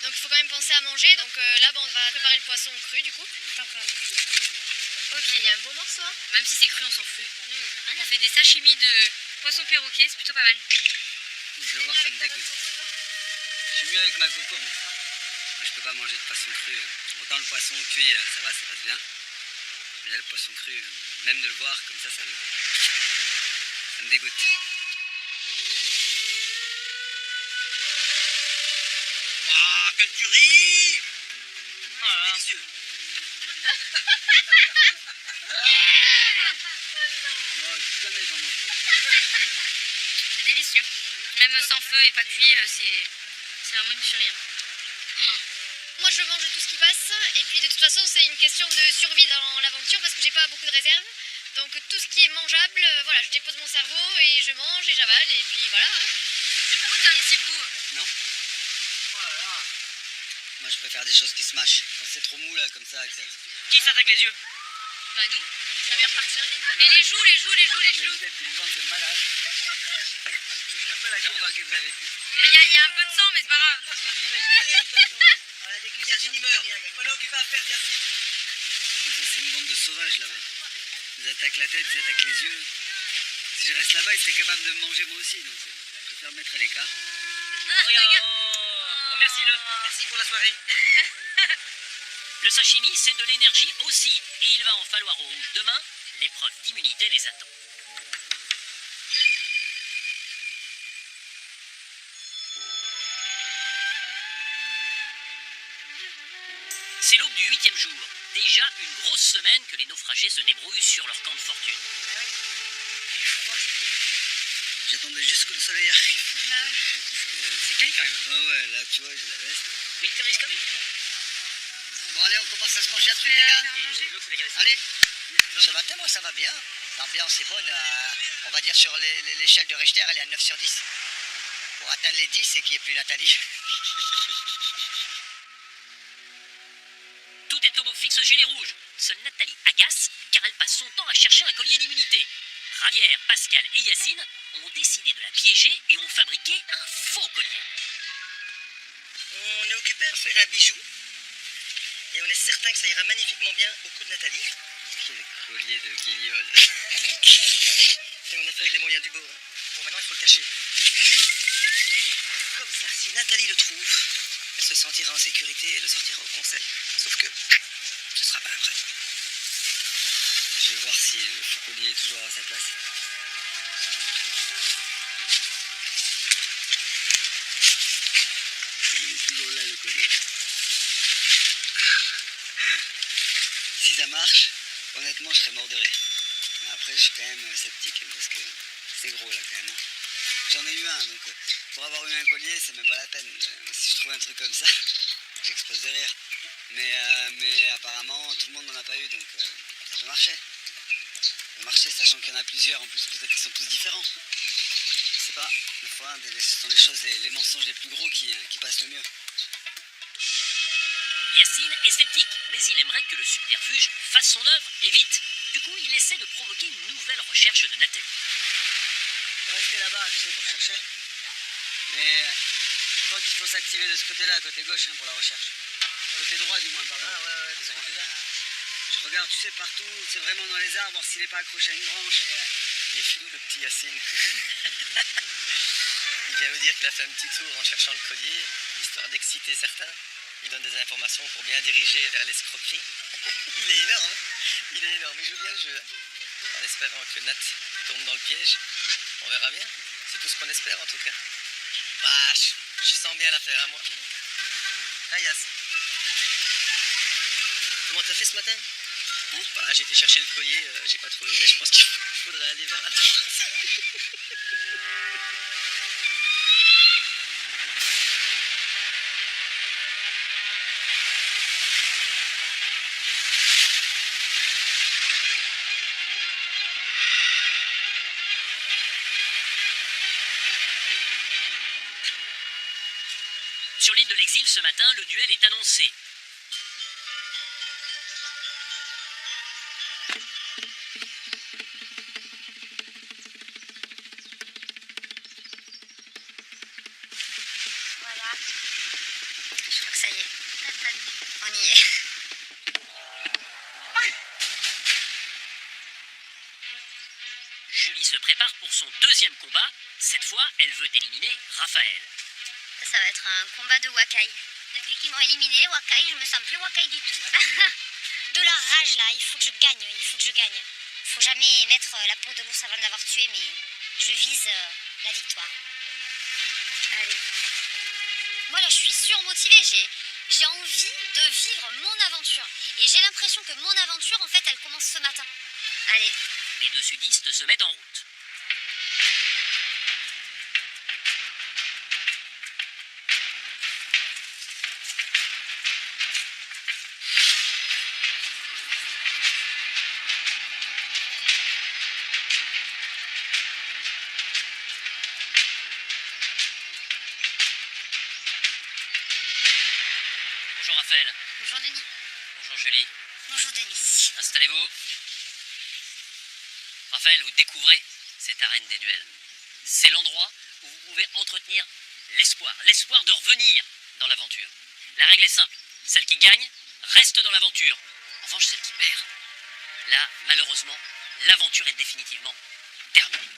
donc il faut quand même penser à manger. Donc là, on va préparer le poisson cru du coup. Ok, il y a un bon morceau. Hein. Même si c'est cru, on s'en fout. On fait des sashimi de poisson perroquet, c'est plutôt pas mal. Je vais voir, ça me dégoûte. Je suis mieux avec ma coco, moi. Moi, je peux pas manger de poisson cru. Autant le poisson cuit, ça va, ça passe bien. Mais là, le poisson cru, même de le voir comme ça me dégoûte. Ah, quelle tuerie! C'est délicieux. Moi, jamais j'en mange. C'est délicieux. Même sans feu et pas cuit, c'est vraiment une tuerie. Moi je mange tout ce qui passe et puis de toute façon c'est une question de survie dans l'aventure parce que j'ai pas beaucoup de réserves. Donc tout ce qui est mangeable, voilà, je dépose mon cerveau et je mange et j'avale et puis voilà. Hein. C'est un petit bout. Non. Moi, je préfère des choses qui se mâchent. Quand c'est trop mou, là, comme ça. Qui s'attaque les yeux? Bah nous. Ça vient repartir vite. Et les joues. Mais vous êtes une bande de malades. Je suis un peu la cour dans laquelle vous avez dit. Il y a un peu de sang, mais c'est pas grave. Yacine, il meurt. On est occupé à faire Yacine. Ça, c'est une bande de sauvages, là-bas. Ils attaquent la tête, ils attaquent les yeux. Si je reste là-bas, ils seraient capables de me manger moi aussi. Donc, je préfère me mettre à l'écart. Remercie-le. Merci pour la soirée. Le sashimi, c'est de l'énergie aussi. Et il va en falloir aux rouges demain. L'épreuve d'immunité les attend. C'est l'aube du 8e jour. Déjà une grosse semaine que les naufragés se débrouillent sur leur camp de fortune. J'attendais juste que le soleil arrive. C'est clair quand même. Ah ouais, là, tu vois, j'ai la veste. Winter is coming. Bon, allez, on commence à se manger un truc, les gars. Et l'autre, c'est les Allez. Ce matin, moi, ça va bien. L'ambiance est bonne. On va dire sur l'échelle de Richter, elle est à 9 sur 10. Pour atteindre les 10 et qu'il n'y ait plus Nathalie. Tout est au beau fixe chez les rouges. Seule Nathalie agace car elle passe son temps à chercher un collier d'immunité. Javier, Pascal et Yacine ont décidé de la piéger et ont fabriqué un faux collier. On est occupé à faire un bijou. Et on est certain que ça ira magnifiquement bien au cou de Nathalie. Quel collier de guignol. Et on a fait avec les moyens du bord. Hein. Bon, maintenant, il faut le cacher. Comme ça, si Nathalie le trouve, elle se sentira en sécurité et le sortira au conseil. Sauf que ce sera pas après. Je vais voir si le faux collier est toujours à sa place. Il est toujours là, le collier. Si ça marche, honnêtement, je serais mort de rire. Mais après, je suis quand même sceptique, parce que c'est gros, là, quand même. J'en ai eu un, donc pour avoir eu un collier, c'est même pas la peine. Si je trouve un truc comme ça, j'explose de rire. Mais apparemment, tout le monde n'en a pas eu, donc ça peut marcher. Ça peut marcher, sachant qu'il y en a plusieurs, en plus, peut-être qu'ils sont tous différents. Je sais pas, des fois, ce sont les choses, les mensonges les plus gros qui passent le mieux. Yacine est sceptique, mais il aimerait que le subterfuge fasse son œuvre et vite. Du coup, il essaie de provoquer une nouvelle recherche de Nathalie. Rester là-bas, tu sais, pour chercher. Mais je crois qu'il faut s'activer de ce côté-là, côté gauche, hein, pour la recherche. Côté droit, du moins, pardon. Ah ouais, de ce côté-là. Je regarde, tu sais, partout, c'est vraiment dans les arbres, voir s'il n'est pas accroché à une branche. Il est filou, le petit Yacine. Il vient me dire qu'il a fait un petit tour en cherchant le collier, histoire d'exciter certains. Il donne des informations pour bien diriger vers l'escroquerie. Il est énorme. Il joue bien le jeu. Hein. En espérant que Nat tombe dans le piège. On verra bien. C'est tout ce qu'on espère en tout cas. Bah, je sens bien l'affaire à moi. Ah, Yass. Comment t'as fait ce matin? Bah, j'ai été chercher le collier, j'ai pas trouvé, mais je pense qu'il faudrait aller vers la trace. Sur l'île de l'Exil ce matin, le duel est annoncé. Voilà. Je crois que ça y est. On y est. Julie se prépare pour son deuxième combat. Cette fois, elle veut éliminer Raphaël. Ça va être un combat de Wakai. Depuis qu'ils m'ont éliminé, Wakai, je me sens plus Wakai du tout. De la rage là, il faut que je gagne, Faut jamais mettre la peau de l'ours avant de l'avoir tué, mais je vise la victoire. Allez. Moi là, je suis surmotivée, j'ai envie de vivre mon aventure. Et j'ai l'impression que mon aventure, en fait, elle commence ce matin. Allez. Les deux sudistes se mettent en route. Bonjour Raphaël. Bonjour Denis. Bonjour Julie. Bonjour Denis. Installez-vous. Raphaël, vous découvrez cette arène des duels. C'est l'endroit où vous pouvez entretenir l'espoir de revenir dans l'aventure. La règle est simple, celle qui gagne reste dans l'aventure. En revanche, celle qui perd, là, malheureusement, l'aventure est définitivement terminée.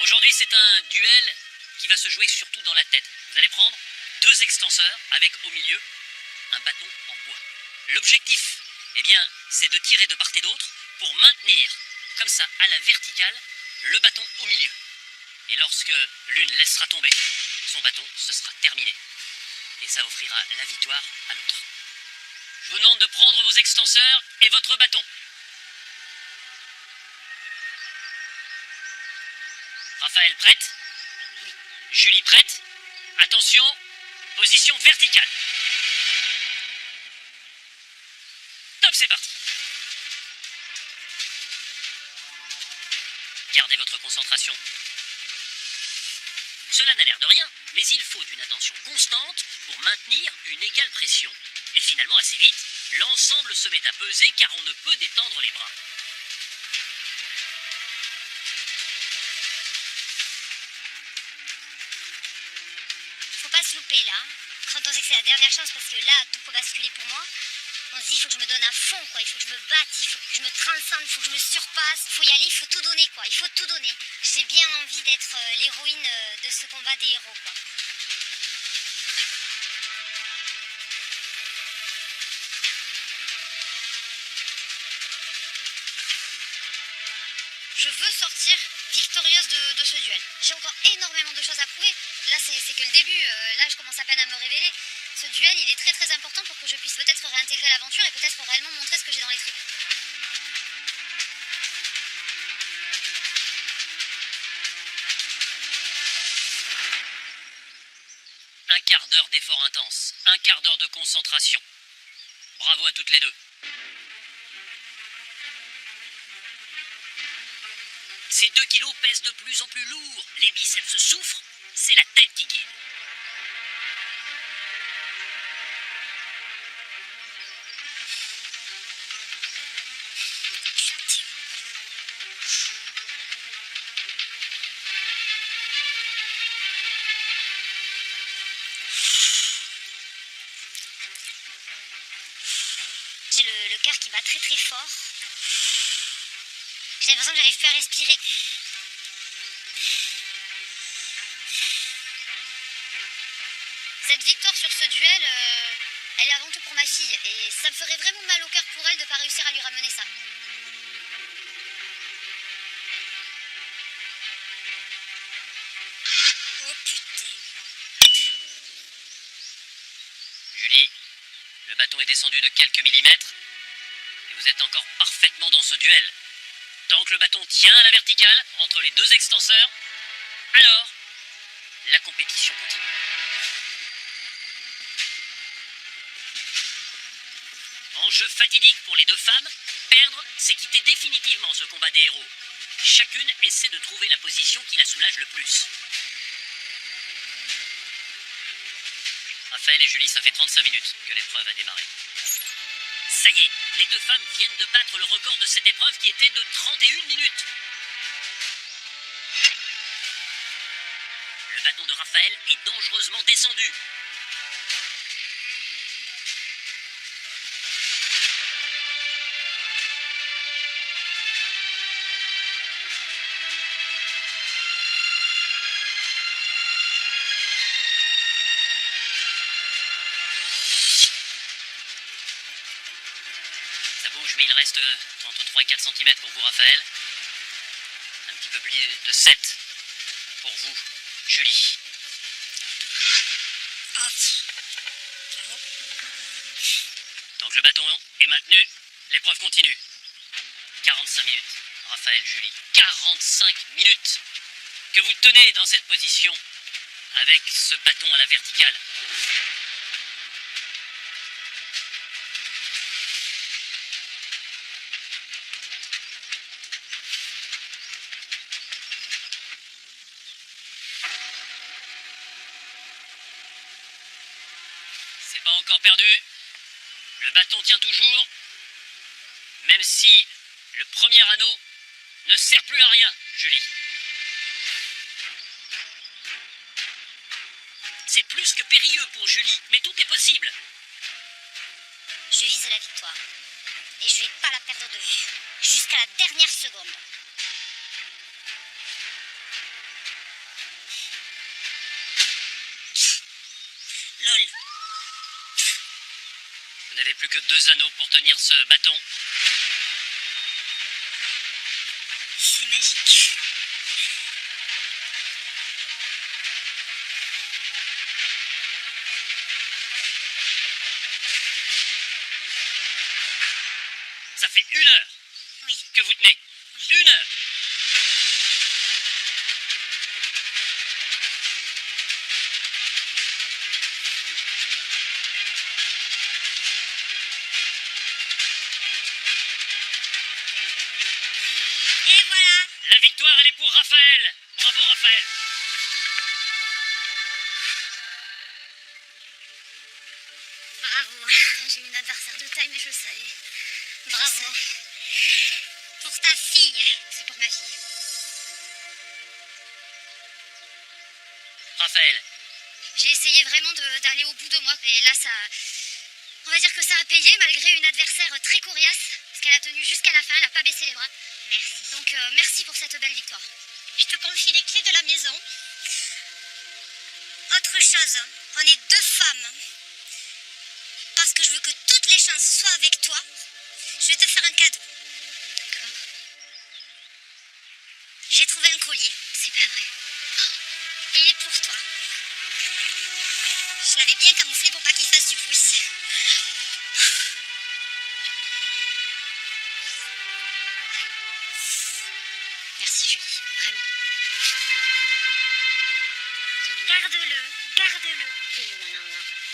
Aujourd'hui, c'est un duel qui va se jouer surtout dans la tête. Vous allez prendre 2 extenseurs avec au milieu un bâton en bois. L'objectif, eh bien, c'est de tirer de part et d'autre pour maintenir, comme ça, à la verticale, le bâton au milieu. Et lorsque l'une laissera tomber son bâton, ce sera terminé. Et ça offrira la victoire à l'autre. Je vous demande de prendre vos extenseurs et votre bâton. Raphaël, prête? Julie, prête? Attention, position verticale. Top, c'est parti. Gardez votre concentration. Cela n'a l'air de rien, mais il faut une attention constante pour maintenir une égale pression. Et finalement, assez vite, l'ensemble se met à peser car on ne peut détendre les bras. Faut pas se louper là. Quand on sait que c'est la dernière chance parce que là, tout peut basculer pour moi. On se dit, il faut que je me donne à fond, quoi. Il faut que je me batte, il faut que je me transcende, il faut que je me surpasse. Il faut y aller, il faut tout donner, quoi. Il faut tout donner. J'ai bien envie d'être l'héroïne de ce combat des héros, quoi. Je veux sortir victorieuse de ce duel. J'ai encore énormément de choses à prouver. Là, c'est que le début. Là, je commence à peine à me révéler. Ce duel, il est très très important pour que je puisse peut-être réintégrer l'aventure et peut-être réellement montrer ce que j'ai dans les tripes. Un quart d'heure d'effort intense, un quart d'heure de concentration. Bravo à toutes les deux. Ces 2 kilos pèsent de plus en plus lourd. Les biceps souffrent, c'est la tête qui guide. J'ai le cœur qui bat très très fort. J'ai l'impression que j'arrive plus à respirer. Cette victoire sur ce duel, elle est avant tout pour ma fille. Et ça me ferait vraiment mal au cœur pour elle de ne pas réussir à lui ramener ça. Oh putain. Julie, le bâton est descendu de quelques millimètres et vous êtes encore parfaitement dans ce duel. Tant que le bâton tient à la verticale entre les 2 extenseurs, alors la compétition continue. Enjeu fatidique pour les 2 femmes, perdre, c'est quitter définitivement ce combat des héros. Chacune essaie de trouver la position qui la soulage le plus. Raphaël et Julie, ça fait 35 minutes que l'épreuve a démarré. Ça y est, les deux femmes viennent de battre le record de cette épreuve qui était de 31 minutes. Le bâton de Raphaël est dangereusement descendu. Ça bouge, mais il reste entre 3 et 4 cm pour vous, Raphaël. Un petit peu plus de 7 pour vous, Julie. Donc le bâton est maintenu, l'épreuve continue. 45 minutes, Raphaël, Julie. 45 minutes que vous tenez dans cette position avec ce bâton à la verticale. C'est pas encore perdu. Le bâton tient toujours. Même si le premier anneau ne sert plus à rien, Julie. C'est plus que périlleux pour Julie, mais tout est possible. Je vise la victoire. Et je vais pas la perdre de vue. Jusqu'à la dernière seconde. Lol. Vous n'avez plus que 2 anneaux pour tenir ce bâton. C'est magique. Ça fait 1 heure Oui. que vous tenez. 1 heure. Et voilà. La victoire, elle est pour Raphaël. Bravo, Raphaël. Bravo. J'ai eu une adversaire de taille, mais je le savais. Bravo. Pour ta fille. C'est pour ma fille. Raphaël, J'ai essayé vraiment d'aller au bout de moi. Et là, ça... On va dire que ça a payé, malgré une adversaire très coriace. Parce qu'elle a tenu jusqu'à la fin, elle n'a pas baissé les bras. Merci. Donc, merci pour cette belle victoire. Je te confie les clés de la maison. Autre chose, on est 2 femmes. Parce que je veux que toutes les chances soient avec toi, je vais te faire un cadeau. D'accord. J'ai trouvé un collier. C'est pas vrai. Et il est pour toi. Je l'avais bien camouflé pour pas qu'il fasse du bruit. Merci Julie, vraiment. Garde-le, garde-le. Non,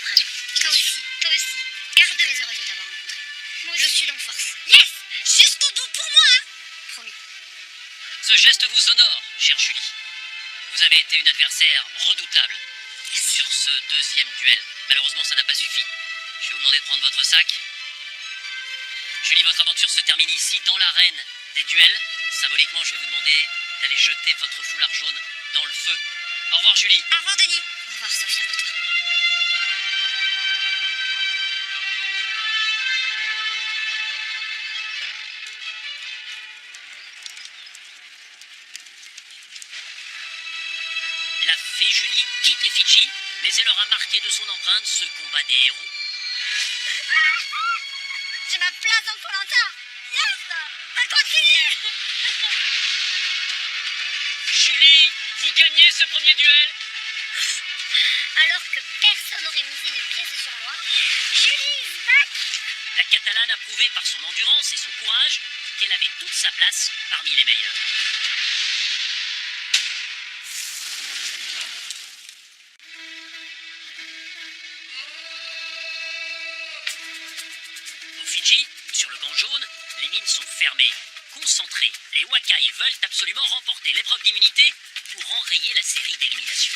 vraiment. Toi aussi, toi aussi. Garde-le. Très heureuse de t'avoir rencontré. Moi aussi. Je suis dans force. Yes. Jusqu'au bout pour moi, hein. Promis. ce geste vous honore, chère Julie. Vous avez été une adversaire redoutable sur ce 2e duel. Malheureusement, ça n'a pas suffi. Je vais vous demander de prendre votre sac. Julie, votre aventure se termine ici, dans l'arène des duels. Symboliquement, je vais vous demander d'aller jeter votre foulard jaune dans le feu. Au revoir, Julie. Au revoir, Denis. Au revoir, Sophia, de toi. La fée Julie quitte les Fidji, mais elle aura marqué de son empreinte ce combat des héros. J'ai ma place dans Koh-Lanta. Yes. Ça continue. Julie, vous gagnez ce premier duel. Alors que personne n'aurait misé une pièce sur moi, Julie is back. La Catalane a prouvé par son endurance et son courage qu'elle avait toute sa place parmi les meilleurs. Au Fidji, sur le camp jaune, les mines sont fermées, concentrées. Les Wakai veulent absolument remporter l'épreuve d'immunité pour enrayer la série d'élimination.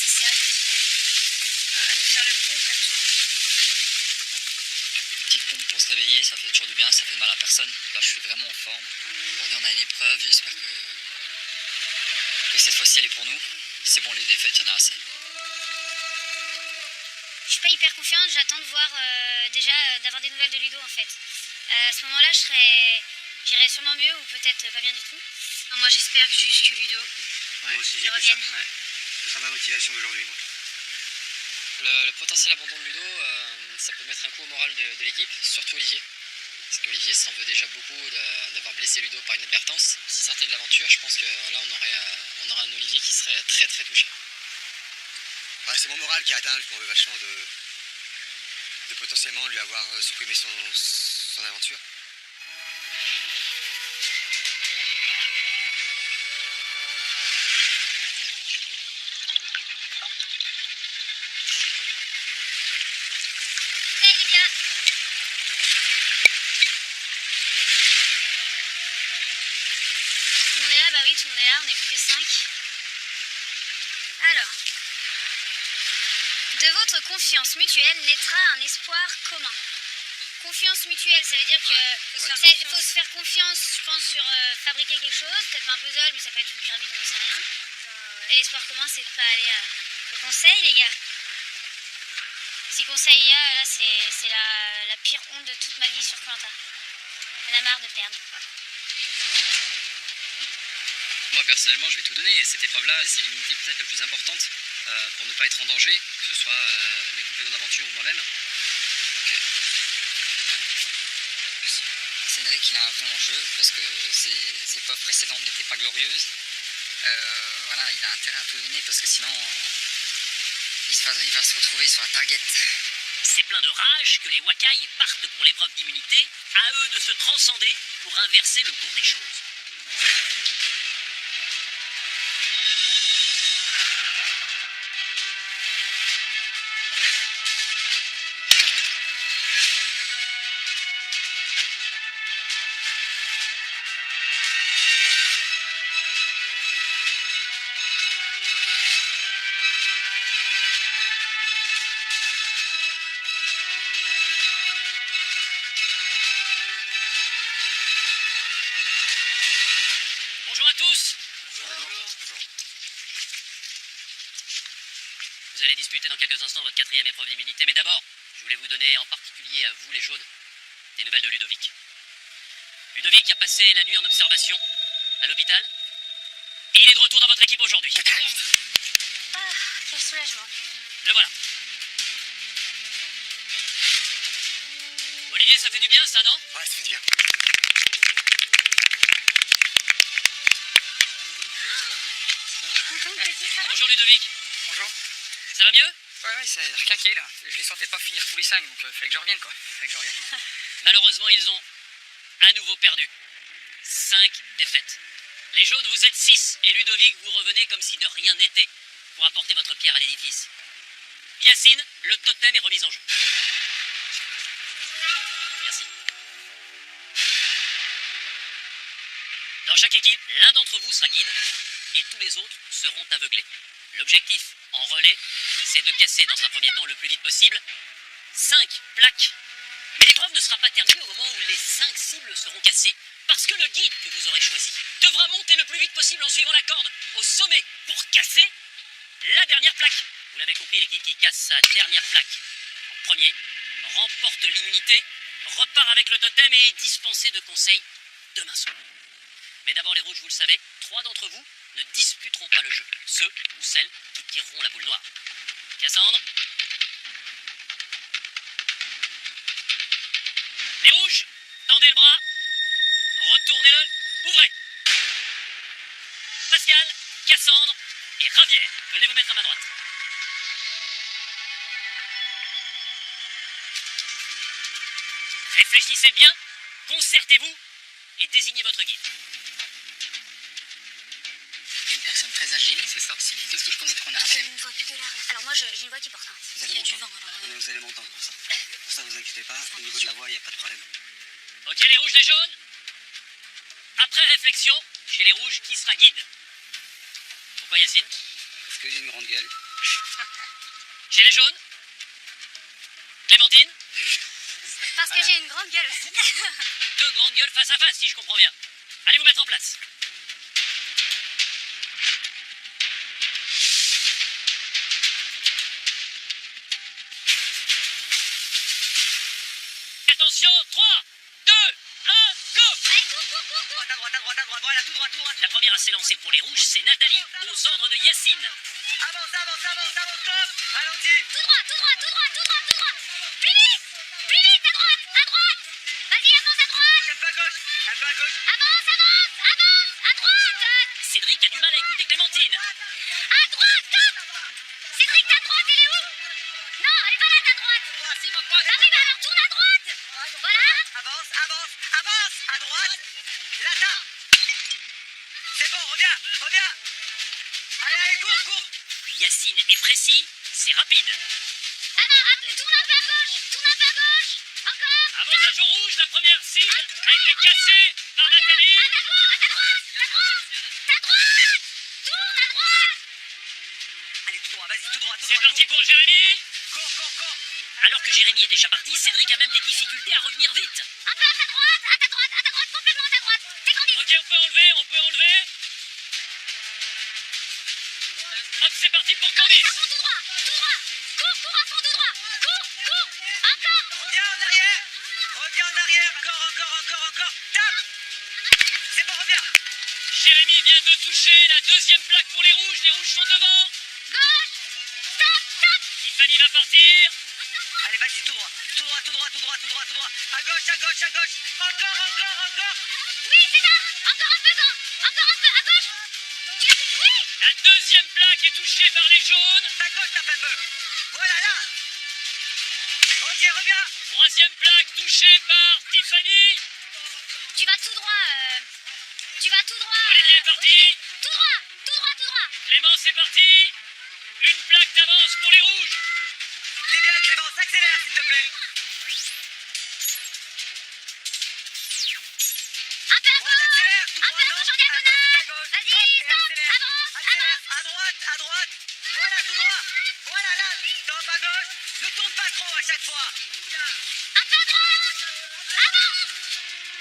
C'est sérieux, Julie. de pompe pour se réveiller, ça fait toujours du bien, ça fait de mal à personne. Là, je suis vraiment en forme. Aujourd'hui, on a une épreuve, j'espère que cette fois-ci, elle est pour nous. C'est bon, les défaites, il y en a assez. Je suis pas hyper confiante, j'attends de voir d'avoir des nouvelles de Ludo en fait. À ce moment-là, j'irai sûrement mieux ou peut-être pas bien du tout. Non, moi j'espère juste que Ludo Moi aussi, j'ai revienne. ça. Ouais. Ce sera ma motivation d'aujourd'hui, moi. Le potentiel abandon de Ludo, ça peut mettre un coup au moral de l'équipe, surtout Olivier. Parce qu'Olivier s'en veut déjà beaucoup d'avoir blessé Ludo par inadvertance. S'il sortait de l'aventure, je pense que là on aurait un Olivier qui serait très très touché. Ouais, c'est mon moral qui a atteint, je m'en veux vachement de potentiellement lui avoir supprimé son aventure. Hey les gars. Tout le monde est là, bah oui, tout le monde est là, on est plus que 5. Alors, de votre confiance mutuelle naîtra un espoir commun. Confiance mutuelle, ça veut dire que faut se faire confiance, je pense, sur fabriquer quelque chose, peut-être pas un puzzle, mais ça peut être une pyramide, on n'en sait rien. Et l'espoir commun, c'est de pas aller au conseil, les gars. Si conseil il y a, là, c'est la pire honte de toute ma vie sur Koh-Lanta. On a marre de perdre. Moi personnellement, je vais tout donner et cette épreuve-là, c'est l'unité peut-être la plus importante pour ne pas être en danger, que ce soit mes compagnons d'aventure ou moi-même. Cédric, il a un vrai enjeu parce que ses épreuves précédentes n'étaient pas glorieuses. Voilà, il a intérêt à tout donner parce que sinon il va se retrouver sur la target. C'est plein de rage que les Wakai partent pour l'épreuve d'immunité, à eux de se transcender pour inverser le cours des choses. Bonjour à tous. Vous allez disputer dans quelques instants votre 4e épreuve d'immunité, mais d'abord, je voulais vous donner en particulier à vous les jaunes des nouvelles de Ludovic. Ludovic a passé la nuit en observation à l'hôpital et il est de retour dans votre équipe aujourd'hui. Ah, quel soulagement. Le voilà. Olivier, ça fait du bien ça, non? Ouais, ça fait du bien. Bonjour Ludovic. Bonjour. Ça va mieux? Ouais, c'est requinqué là. Je les sentais pas finir tous les 5, donc fallait que je revienne quoi. Malheureusement, ils ont à nouveau perdu. 5 défaites. Les jaunes, vous êtes 6 et Ludovic, vous revenez comme si de rien n'était pour apporter votre pierre à l'édifice. Yacine, le totem est remis en jeu. Merci. Dans chaque équipe, l'un d'entre vous sera guide et tous les autres seront aveuglés. L'objectif en relais, c'est de casser dans un premier temps le plus vite possible 5 plaques. Mais l'épreuve ne sera pas terminée au moment où les 5 cibles seront cassées. Parce que le guide que vous aurez choisi devra monter le plus vite possible en suivant la corde au sommet pour casser la dernière plaque. Vous l'avez compris, l'équipe qui casse sa dernière plaque en premier remporte l'immunité, repart avec le totem et est dispensé de conseils demain soir. Mais d'abord les rouges, vous le savez, 3 d'entre vous ne disputeront pas le jeu. Ceux ou celles qui tireront la boule noire. Cassandre. Les rouges, tendez le bras. Retournez-le. Ouvrez. Pascal, Cassandre et Ravière. Venez vous mettre à ma droite. Réfléchissez bien, concertez-vous et désignez votre guide. Une personne très agile, c'est ça. C'est l'idée que je connais qu'on a. J'ai une voix plus de là. Alors moi, j'ai une voix qui porte. Hein. Vous allez m'entendre. Vous allez m'entendre pour ça. Pour ça, vous inquiétez pas. Au niveau de la voix, il n'y a pas de problème. Ok, les rouges, les jaunes. Après réflexion, chez les rouges, qui sera guide? Pourquoi Yacine? Parce que j'ai une grande gueule. Chez les jaunes? Clémentine? parce que j'ai une grande gueule aussi. Deux grandes gueules face à face, si je comprends bien. Allez vous mettre en place. Attention, 3, 2, 1, go! Allez, cours. Droite, à droite, à droite, à droite. Voilà, tout droit, tout droit. La première à s'élancer pour les rouges, c'est Nathalie, aux ordres de Yacine. Avance, stop. Ralentis. Tout droit. Plus vite, à droite. Vas-y, avance à droite. Un peu à gauche. Avance, à droite. Cédric a du mal à écouter Clémentine. À droite, stop. Cédric, ta droite, elle est où? Non, elle est pas là, ta droite. Bah oui, bah alors tourne à droite. Voilà. Avance. À droite. Là, c'est bon, reviens. Allez, cours. Yacine est précis, c'est rapide. Ah non, tourne un peu à gauche. Encore. Avantage au rouge, la première cible a été cassée par Nathalie. À ta droite. Tourne à droite. Allez, tout droit, vas-y, tout droit. C'est parti pour Jérémy. Cours. Alors que Jérémy est déjà parti, Cédric a même des difficultés à revenir vite. Un peu à ta droite, complètement à ta droite. T'es Candice. Ok, on peut enlever. Hop, c'est parti pour Candice. À fond tout droit. Cours à fond tout droit. Cours. Encore. Reviens en arrière. Encore. Tape. C'est bon, reviens. Jérémy vient de toucher la deuxième plaque pour les rouges sont devant. Gauche. Stop. Tiffany va partir. Allez, vas-y, tout droit. À gauche. Encore. Oui, c'est ça. Encore un peu à gauche. Tu l'as fait. Oui. La deuxième plaque est touchée par les jaunes. Ta gauche, tape un peu. Voilà, là. Ok, reviens. Troisième plaque touchée par Tiffany. Tu vas tout droit. Olivier est parti. Olivier. Tout droit. Clément, c'est parti. Une plaque d'avance pour les rouges. C'est bien, Clémence, accélère, s'il te plaît. Un peu à Droite, gauche. accélère, tout Un droit, peu à non. gauche en Un peu sur ta diagonale. gauche. Vas-y, Stop et stop. accélère. Avance. À droite. Voilà, tout droit. Voilà, là. Stop à gauche. Ne tourne pas trop à chaque fois. Un peu à droite. Avance.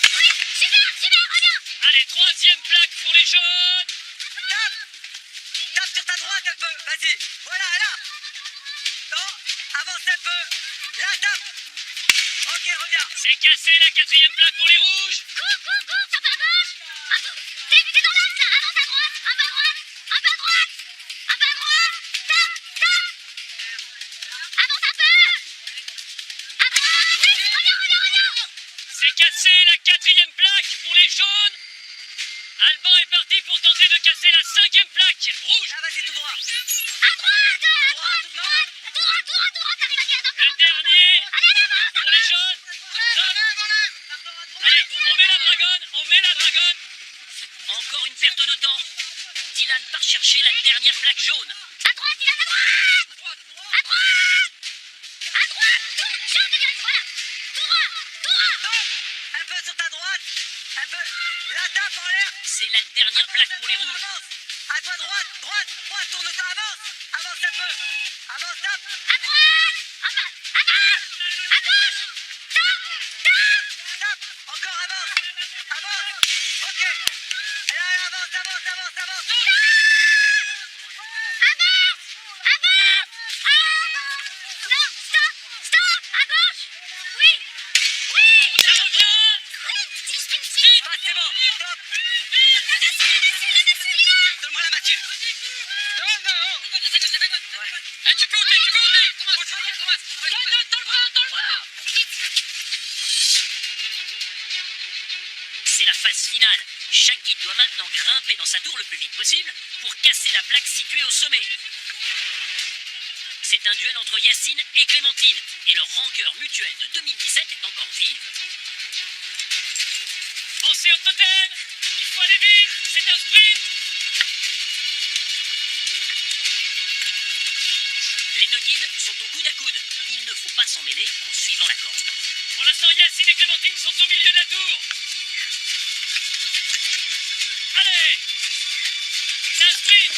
Oui, super, reviens. Allez, troisième plaque pour les jaunes. Tape sur ta droite un peu. Vas-y. Voilà, là. Non, avance un peu. Là, tape. Ok, reviens. C'est cassé la quatrième plaque pour les rouges. Cours, tape à gauche. T'es dans l'axe là. Avance à droite. Un peu à droite. Tape. Avance un peu. À droite. Oui, reviens. C'est cassé la quatrième plaque pour les jaunes. Alban est parti pour tenter de casser la cinquième plaque rouge. Là, vas-y, tout droit. À droite. Tout droit. T'arrives à dire. Le dernier Allez, avance. pour les jaunes. Stop. Allez, on met la dragonne. Encore une perte de temps. Dylan part chercher la dernière plaque jaune. À droite, il est à droite. Tourne, change de direction. Voilà. Tout droit. Un peu sur ta droite. Un peu. Là, tape en l'air. C'est la dernière plaque pour les rouges. Avance. À toi, droite. Tourne-toi, avance un peu. Avance, tape. À droite. Avance. À gauche. Tape. Encore, avance. Ok. Allez, avance. Non, stop. À gauche. Oui. Ça revient. Spin. Passe, c'est bon. Stop. Là-dessus, il est là. Donne-moi la Mathieu. Tu peux ôter. Dans le bras. C'est la phase finale. Chaque guide doit maintenant grimper dans sa tour le plus vite possible pour casser la plaque située au sommet. C'est un duel entre Yacine et Clémentine, et leur rancœur mutuelle de 2017 est encore vive. Pensez au totem. Il faut aller vite. C'est un sprint. Les deux guides sont au coude à coude. Il ne faut pas s'en mêler en suivant la corde. Pour l'instant, Yacine et Clémentine sont au milieu de la tour. Allez! C'est un sprint!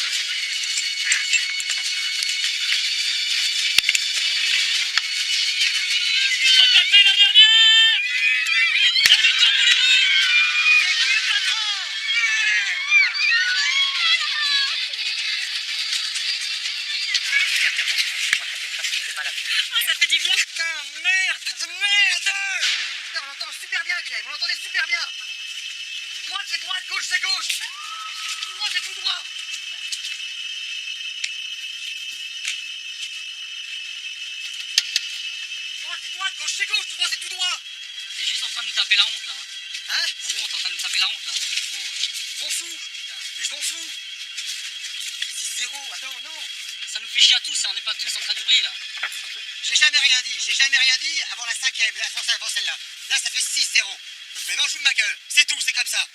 Faut taper la dernière! viens. Putain, merde de merde. Putain, on entend super bien, Clem, on entendait super bien. Droite, c'est droite, gauche, c'est gauche. Tout droit, c'est tout droit. Droite, c'est droite, gauche, c'est gauche, tout droit, c'est tout droit. T'es juste en train de nous taper la honte, là. Hein. Hein? C'est bon, t'es en train de nous taper la honte, là. Je m'en fous. Mais je m'en fous. 6-0, attends, non. Ça nous fait chier à tous, hein. On n'est pas tous en train d'ouvrir, là. J'ai jamais rien dit avant la cinquième, avant celle-là. Là, ça fait 6-0. Donc maintenant, je joue de ma gueule. C'est tout, c'est comme ça.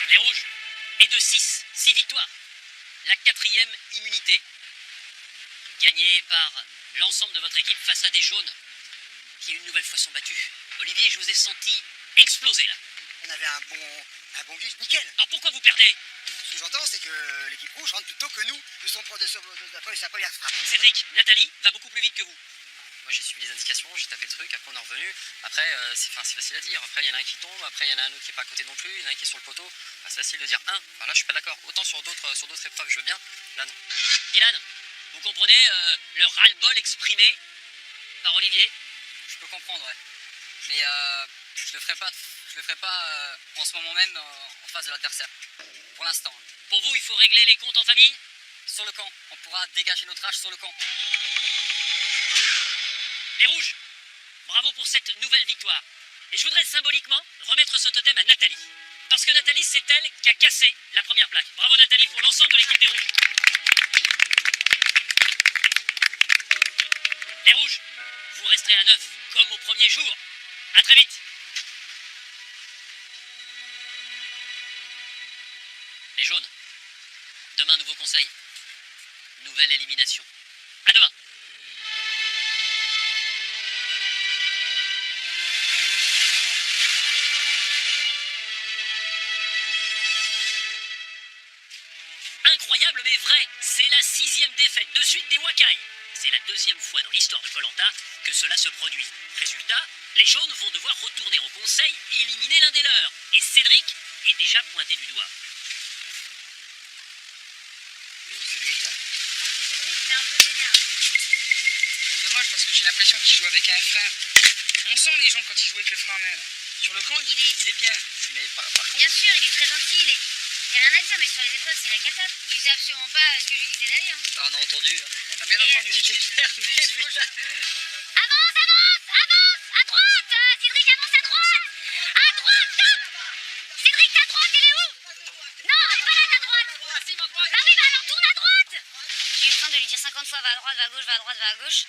Les rouges. Et de 6 victoires. La 4e immunité. Gagnée par l'ensemble de votre équipe face à des jaunes qui une nouvelle fois sont battus. Olivier, je vous ai senti exploser là. On avait un bon glitch, nickel. Alors pourquoi vous perdez? Ce que j'entends, c'est que l'équipe rouge rentre plus tôt que nous. Nous sommes de sa première frappe. Cédric, Nathalie va beaucoup plus vite que vous. Moi j'ai suivi les indications, j'ai tapé le truc, après on est revenu. Après c'est facile à dire, après il y en a un qui tombe, après il y en a un autre qui est pas à côté non plus, il y en a un qui est sur le poteau. Enfin, c'est facile de dire un. Enfin là je suis pas d'accord. Autant sur d'autres épreuves je veux bien, là non. Dylan, vous comprenez le ras-le-bol exprimé par Olivier? Je peux comprendre, ouais. Mais je le ferai pas en ce moment même en face de l'adversaire. Pour l'instant. Hein. Pour vous, il faut régler les comptes en famille? Sur le camp. On pourra dégager notre rage sur le camp. Les rouges, bravo pour cette nouvelle victoire. Et je voudrais symboliquement remettre ce totem à Nathalie. Parce que Nathalie, c'est elle qui a cassé la première plaque. Bravo Nathalie pour l'ensemble de l'équipe des rouges. Les rouges, vous resterez à 9 comme au premier jour. À très vite. Les jaunes, demain nouveau conseil. Nouvelle élimination. À demain. Incroyable mais vrai, c'est la 6e défaite de suite des Wakai. C'est la 2e fois dans l'histoire de Koh-Lanta que cela se produit. Résultat, les jaunes vont devoir retourner au conseil et éliminer l'un des leurs. Et Cédric est déjà pointé du doigt. Cédric, là. Je pense que Cédric, il est un peu vénère. C'est dommage parce que j'ai l'impression qu'il joue avec un frère. On sent les gens quand ils jouent avec le frère même. Sur le camp, il est bien. Mais par contre. Bien sûr, il est très gentil, il n'y a rien à dire, mais sur les épreuves, c'est la cata. Il faisait absolument pas ce que je lui disais d'aller. Hein. Ah, on a entendu. T'as bien entendu. Avance, à droite, Cédric, avance à droite. À droite, top. Cédric, ta droite, elle est où? Non, elle est pas là, ta droite. Bah oui, bah alors tourne à droite. J'ai eu le temps de lui dire 50 fois, va à droite, va à gauche, va à droite, va à gauche.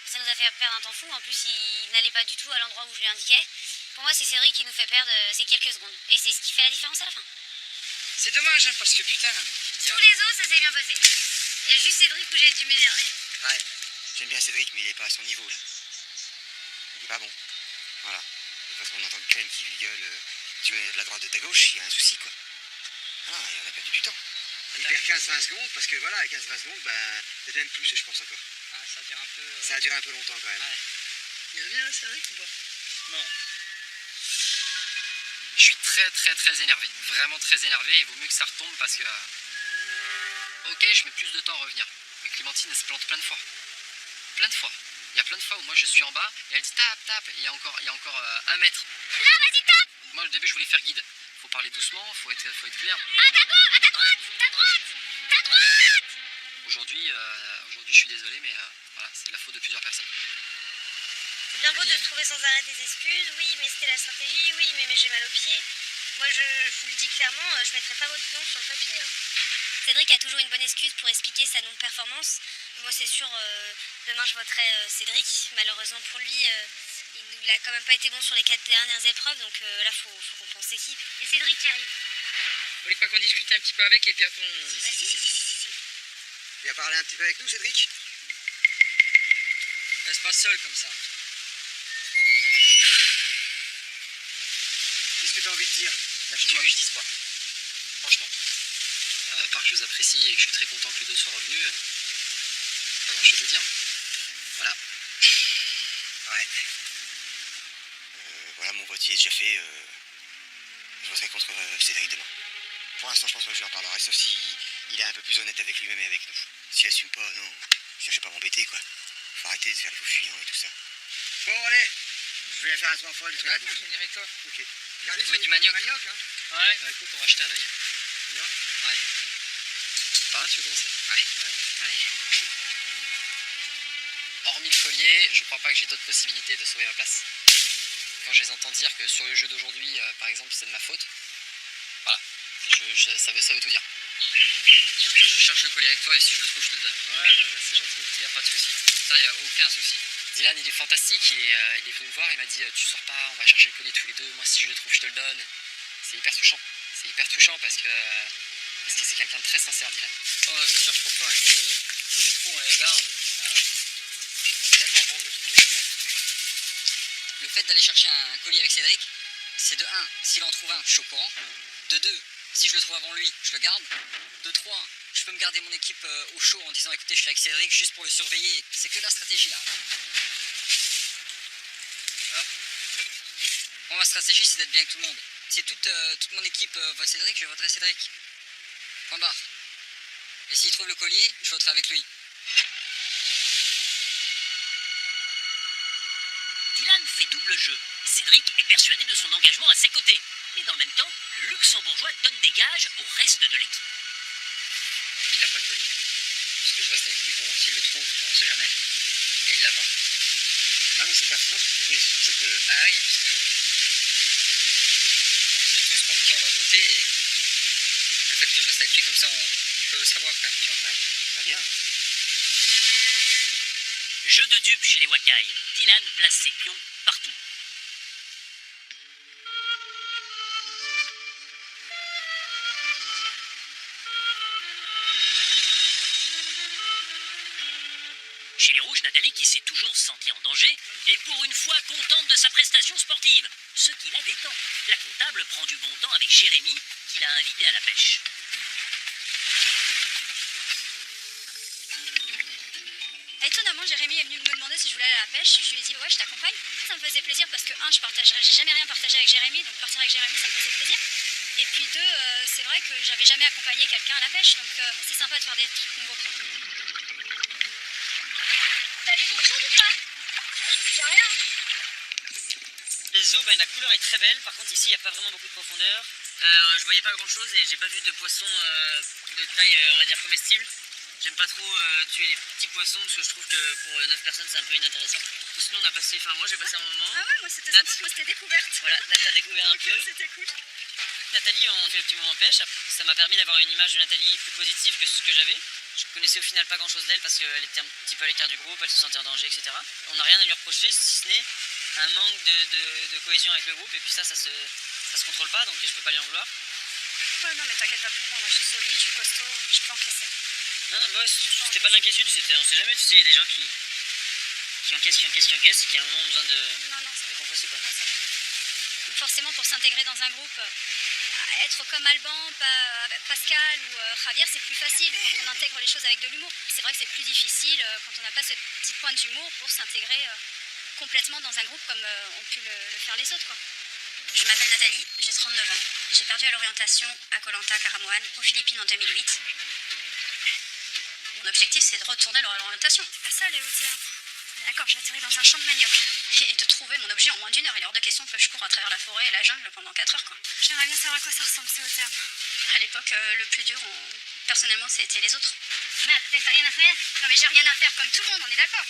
Ça nous a fait perdre un temps fou. En plus, il n'allait pas du tout à l'endroit où je lui indiquais. Pour moi, c'est Cédric qui nous fait perdre ces quelques secondes. Et c'est ce qui fait la différence à la fin. C'est dommage, hein, parce que putain. Tous les autres, ça s'est bien passé. Il y a juste Cédric où j'ai dû m'énerver. Ouais, j'aime bien Cédric, mais il est pas à son niveau, là. Il est pas bon. Voilà. De toute façon, on entend Clem qui lui gueule. Tu es de la droite de ta gauche, il y a un souci, quoi. Ah, et on a perdu du temps. Il perd 15-20 secondes, parce que voilà, à 15-20 secondes, peut-être même plus, je pense encore. Ah, ça dure un peu. Ça a duré un peu longtemps, quand même. Ouais. Il revient là, Cédric ou pas? Non. Je suis très énervé, vraiment très énervé, il vaut mieux que ça retombe parce que... Ok, je mets plus de temps à revenir, mais Clémentine elle se plante plein de fois. Plein de fois. Il y a plein de fois où moi je suis en bas et elle dit tape, et il y a encore 1 mètre. Là, vas-y, tape. Moi au début je voulais faire guide, faut parler doucement, faut être clair. À ta gauche, à ta droite, ta droite, ta droite. Aujourd'hui je suis désolé, mais voilà, c'est de la faute de plusieurs personnes. C'est bien beau de se trouver sans arrêt des excuses. Oui, mais c'était la stratégie. Oui, mais j'ai mal aux pieds. Moi, je vous le dis clairement, je mettrai pas votre nom sur le papier. Hein. Cédric a toujours une bonne excuse pour expliquer sa non-performance. Moi, c'est sûr, demain, je voterai Cédric. Malheureusement pour lui, il n'a quand même pas été bon sur les 4 dernières épreuves. Donc là, faut qu'on pense équipe. Et Cédric qui arrive. Vous voulez pas qu'on discute un petit peu avec et puis après on... Bah si. Tu vas parler un petit peu avec nous, Cédric? Laisse pas seul comme ça. Qu'est-ce que tu as envie de dire? Tu Lâche-toi. veux que je dise quoi? Franchement. À part que je vous apprécie et que je suis très content que les deux soient revenus, pas grand chose à dire. Voilà. Ouais. Voilà, mon vote y est déjà fait. Je voterai contre Cédric demain. Pour l'instant, je pense pas que je lui en parlerai, sauf si il est un peu plus honnête avec lui-même et avec nous. S'il assume pas, non, cherchez pas à m'embêter, quoi. Faut arrêter de faire les faux fuyants et tout ça. Bon, allez, je vais faire un soin folle, des trucs à bouffe. je viendrai avec toi. Ok. Regardez, Trouver du manioc. hein. Ouais. Bah écoute, on va jeter un œil. Ouais. Par là, tu veux commencer? Allez. Hormis le collier, je crois pas que j'ai d'autres possibilités de sauver ma place. Quand je les entends dire que sur le jeu d'aujourd'hui, par exemple, c'est de ma faute, voilà, ça veut tout dire. Je cherche le collier avec toi et si je le trouve, je te le donne. Ouais, bah, c'est gentil. Y a pas de souci. Ça, y a aucun souci. Dylan, il est fantastique, il est venu me voir, il m'a dit tu sors pas, on va chercher le collier tous les deux, moi si je le trouve, je te le donne. C'est hyper touchant. C'est hyper touchant parce que c'est quelqu'un de très sincère, Dylan. Oh, je cherche pour toi, tous les trous, on les regarde. C'est tellement bon de le trouver. Le fait d'aller chercher un collier avec Cédric, c'est de 1, s'il en trouve un, je suis au courant. De 2, si je le trouve avant lui, je le garde. De 3, je peux me garder mon équipe au chaud en disant écoutez, je suis avec Cédric juste pour le surveiller. C'est que la stratégie là. Alors, moi, ma stratégie, c'est d'être bien avec tout le monde. Si toute mon équipe vote Cédric, je voterai Cédric. Point barre. Et s'il trouve le collier, je voterai avec lui. Dylan fait double jeu. Cédric est persuadé de son engagement à ses côtés. Mais dans le même temps, le luxembourgeois donne des gages au reste de l'équipe. Il n'a pas le collier. Parce que je reste avec lui pour voir s'il le trouve, on sait jamais. Et il l'a pas. Non, mais c'est pertinent ce que tu fais, c'est pour ça que... Ah oui, parce que c'est tous contre qui on va voter et le fait que je reste avec lui comme ça, on peut le savoir quand même, tu vois. Très bien. Jeu de dupes chez les Wakai. Dylan place ses pions partout. Chez les Rouges, Nathalie, qui s'est toujours sentie en danger, est pour une fois contente de sa prestation sportive. Ce qui la détend. La comptable prend du bon temps avec Jérémy, qui l'a invité à la pêche. Étonnamment, Jérémy est venu me demander si je voulais aller à la pêche. Je lui ai dit ouais, je t'accompagne. Ça me faisait plaisir parce que j'ai jamais rien partagé avec Jérémy, donc partir avec Jérémy, ça me faisait plaisir. Et puis 2, c'est vrai que j'avais jamais accompagné quelqu'un à la pêche, donc c'est sympa de faire des trucs nouveaux. T'as vu quelque chose ou pas? J'ai rien. Les eaux, la couleur est très belle. Par contre, ici, il n'y a pas vraiment beaucoup de profondeur. Je voyais pas grand chose et j'ai pas vu de poissons de taille, on va dire, comestible. J'aime pas trop tuer les petits poissons parce que je trouve que pour 9 personnes, c'est un peu inintéressant. Sinon, moi j'ai passé un moment. Ah ouais, moi c'était sympa, moi c'était découverte. Voilà, Nat a découvert un peu. C'était cool. Nathalie, on fait le petit moment pêche. Ça m'a permis d'avoir une image de Nathalie plus positive que ce que j'avais. Je connaissais au final pas grand chose d'elle parce qu'elle était un petit peu à l'écart du groupe, elle se sentait en danger, etc. On n'a rien à lui reprocher si ce n'est un manque de cohésion avec le groupe. Et puis ça se contrôle pas, donc je peux pas lui en vouloir. Ouais, non, mais t'inquiète pas pour moi, moi je suis solide, je suis costaud, je peux encaisser. Non, moi c'était pas de l'inquiétude, c'était on sait jamais, tu sais, il y a des gens qui encaissent et qui à un moment ont besoin de décompresser quoi. Forcément, pour s'intégrer dans un groupe, être comme Alban, Pascal ou Javier, c'est plus facile quand on intègre les choses avec de l'humour. C'est vrai que c'est plus difficile quand on n'a pas cette petite pointe d'humour pour s'intégrer complètement dans un groupe comme ont pu le faire les autres, quoi. Je m'appelle Nathalie, j'ai 39 ans. J'ai perdu à l'orientation à Koh Lanta, Karamoan, aux Philippines en 2008. Mon objectif, c'est de retourner à l'orientation. C'est pas ça, Léo, tiens. D'accord, j'ai atterri dans un champ de manioc. Et de trouver mon objet en moins d'1 heure. Il est hors de question que je cours à travers la forêt et la jungle pendant 4 heures, quoi. J'aimerais bien savoir à quoi ça ressemble, c'est au terme. À l'époque, le plus dur, personnellement, c'était les autres. Mais t'as rien à faire? Non, mais j'ai rien à faire comme tout le monde, on est d'accord.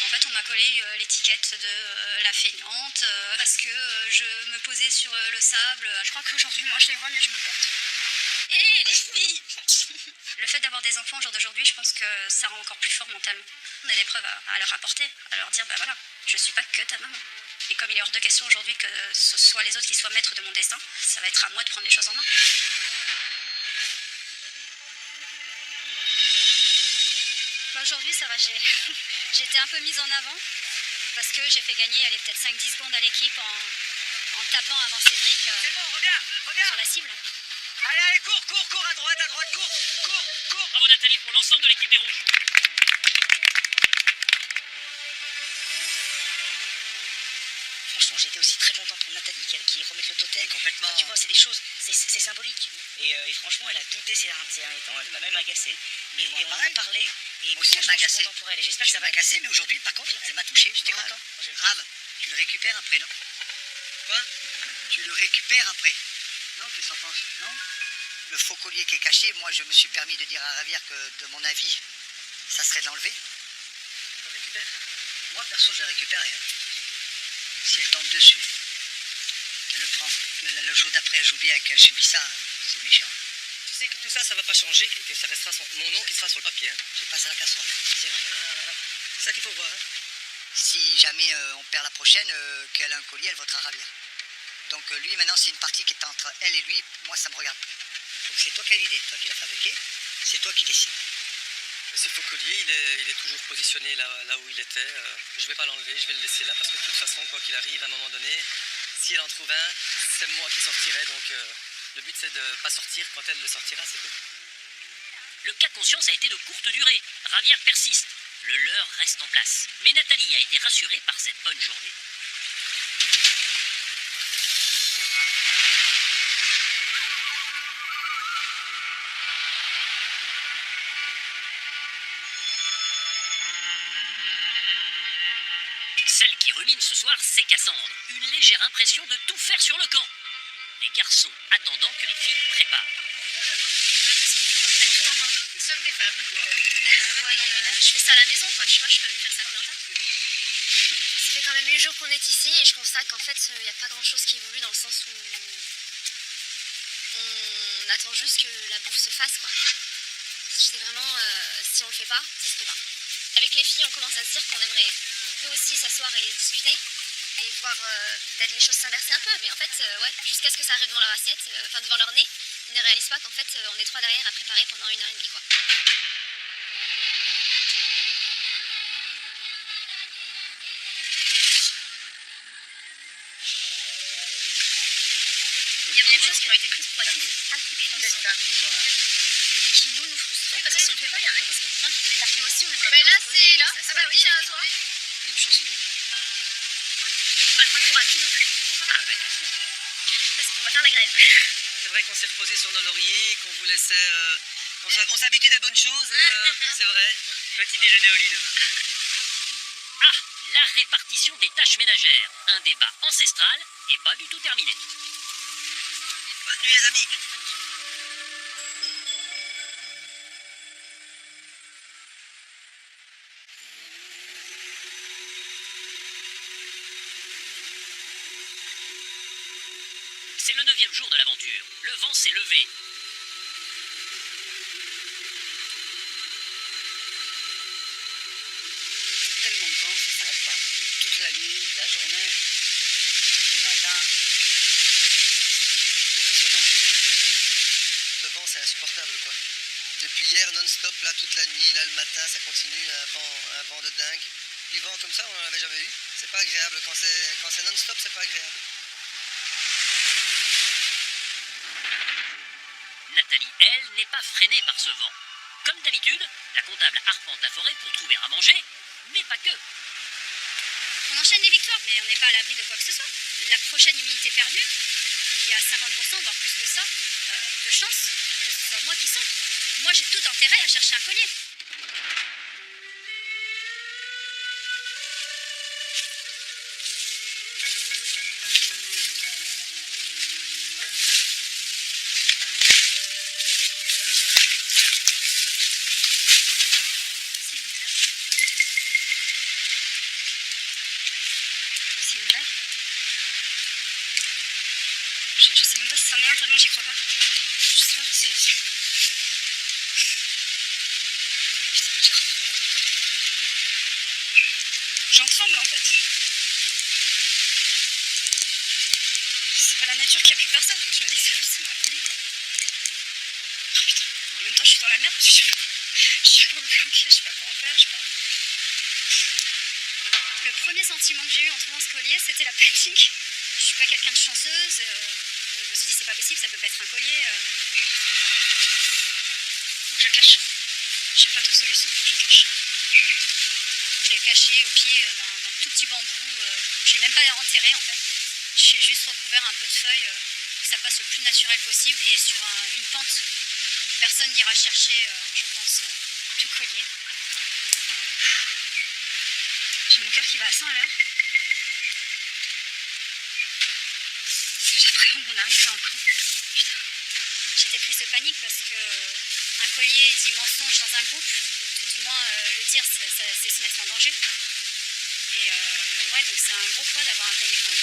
En fait, on m'a collé l'étiquette de la feignante parce que je me posais sur le sable. Je crois qu'aujourd'hui, moi, je les vois, mais je me porte. Hé, les filles! Le fait d'avoir des enfants au jour d'aujourd'hui, je pense que ça rend encore plus fort mentalement. On a des preuves à leur apporter, à leur dire, bah voilà, je suis pas que ta maman. Et comme il est hors de question aujourd'hui que ce soit les autres qui soient maîtres de mon destin, ça va être à moi de prendre les choses en main. Bah aujourd'hui, ça va, j'ai été un peu mise en avant parce que j'ai fait gagner peut-être 5-10 secondes à l'équipe en tapant avant Cédric sur la cible. Allez, cours, à droite, cours. Bravo Nathalie pour l'ensemble de l'équipe des Rouges. Franchement, franchement, j'ai été aussi très contente pour Nathalie qui remette le totem. Complètement. Enfin, tu vois, c'est des choses, c'est symbolique. Et franchement, elle a douté ces derniers temps, elle m'a même agacée. Et moi, on en a pareil. parlé. Et Moi aussi, elle franchement, m'a je suis agacée. contente pour elle. Et j'espère que Ça ça m'a va. agacé, mais aujourd'hui, par contre, elle m'a touché. J'étais Voilà. content. Grave. Tu le récupères après, non? Quoi? Tu le récupères après. Non, qu'est-ce que t'en penses? Non? Le faux collier qui est caché, moi, je me suis permis de dire à Ravière que, de mon avis, ça serait de l'enlever. Tu le récupères? Moi, perso, je le récupérerai. Hein. Si elle tombe dessus, qu'elle le prend. Que le jour d'après, elle joue bien et qu'elle subit ça, c'est méchant. Tu sais que tout ça, ça va pas changer et que ça restera mon nom qui sera sur le papier. Hein. Je passe à la casserole, c'est vrai. C'est ça qu'il faut voir. Hein. Si jamais on perd la prochaine, qu'elle a un collier, elle votera Ravière. Donc lui, maintenant, c'est une partie qui est entre elle et lui. Moi, ça me regarde plus. Donc c'est toi qui as l'idée, toi qui l'as fabriqué. C'est toi qui décides. Ce faux collier, il est toujours positionné là où il était. Je vais pas l'enlever, je vais le laisser là parce que de toute façon, quoi qu'il arrive, à un moment donné, si elle en trouve un, c'est moi qui sortirai. Donc le but, c'est de pas sortir. Quand elle le sortira, c'est tout. Le cas de conscience a été de courte durée. Ravière persiste. Le leurre reste en place. Mais Nathalie a été rassurée par cette bonne journée. Celle qui rumine ce soir, c'est Cassandre. Une légère impression de tout faire sur le camp. Les garçons attendant que les filles préparent. Nous sommes des femmes. Ouais, non, mais là, je fais ça à la maison, quoi. Je sais pas, je peux venir faire ça à Koh-Lanta. Ça fait quand même 8 jours qu'on est ici et je constate qu'en fait, il n'y a pas grand chose qui évolue dans le sens où on attend juste que la bouffe se fasse, quoi. C'est vraiment, si on le fait pas, ça se fait pas. Avec les filles, on commence à se dire qu'on aimerait nous aussi s'asseoir et discuter et voir peut-être les choses s'inverser un peu. Mais en fait, ouais, jusqu'à ce que ça arrive devant leur assiette, enfin devant leur nez, ils ne réalisent pas qu'en fait, on est trois derrière à préparer pendant 1 heure et demie, quoi. Il y a beaucoup de choses qui ont été prises pour acquises et qui nous frustrent. Parce que si on ne fait pas, il y a un risque. Non, qui peut les arriver aussi, on aimerait bien là, poser, c'est là. que ça Ah soit bah oui, il y a un et zombie. Une chansonnette. Pas le prendre pour acquis non plus. Ah ben. Parce qu'on va faire la grève. C'est vrai qu'on s'est reposé sur nos lauriers et qu'on vous laissait. On s'habitue des bonnes choses. C'est vrai. Petit déjeuner au lit demain. Ah, la répartition des tâches ménagères. Un débat ancestral et pas du tout terminé. Bonne nuit les amis. C'est le 9e jour de l'aventure. Le vent s'est levé. Tellement de vent, ça s'arrête pas. Toute la nuit, la journée, le matin. Impressionnant. Le vent, c'est insupportable quoi. Depuis hier, non-stop, là, toute la nuit, là, le matin, ça continue, un vent de dingue. Du vent comme ça, on n'en avait jamais eu. C'est pas agréable. Quand c'est non-stop, c'est pas agréable. Nathalie, elle, n'est pas freinée par ce vent. Comme d'habitude, la comptable arpente la forêt pour trouver à manger, mais pas que. On enchaîne les victoires, mais on n'est pas à l'abri de quoi que ce soit. La prochaine immunité perdue, il y a 50%, voire plus que ça, de chance que ce soit moi qui saute. Moi, j'ai tout intérêt à chercher un collier. C'est une blague. Je sais même pas si c'en est un, tellement j'y crois pas. Je sais pas, c'est... Putain, j'y crois pas. J'en tremble en fait. C'est pas la nature qui a pu faire ça, donc je me dis que c'est ma folie. Oh putain, en même temps je suis dans la merde parce que je sais pas où me planquer, je sais pas quoi en faire, je sais pas. Le premier sentiment que j'ai eu en trouvant ce collier, c'était la panique. Je suis pas quelqu'un de chanceuse. Je me suis dit, c'est pas possible, ça peut pas être un collier. Faut que je cache. J'ai pas d'autre solution, faut que je cache. Donc j'ai caché au pied d'un tout petit bambou. J'ai même pas enterré en fait. J'ai juste recouvert un peu de feuilles pour que ça passe le plus naturel possible et sur une pente où personne n'ira chercher, je pense, le collier. J'ai mon cœur qui va à 100 à l'heure. J'appréhende mon arrivée dans le camp. Putain. J'étais prise de panique parce que un collier dit mensonge dans un groupe, ou tout du moins le dire, c'est se mettre en danger. Et ouais, donc c'est un gros poids d'avoir un collier quand même.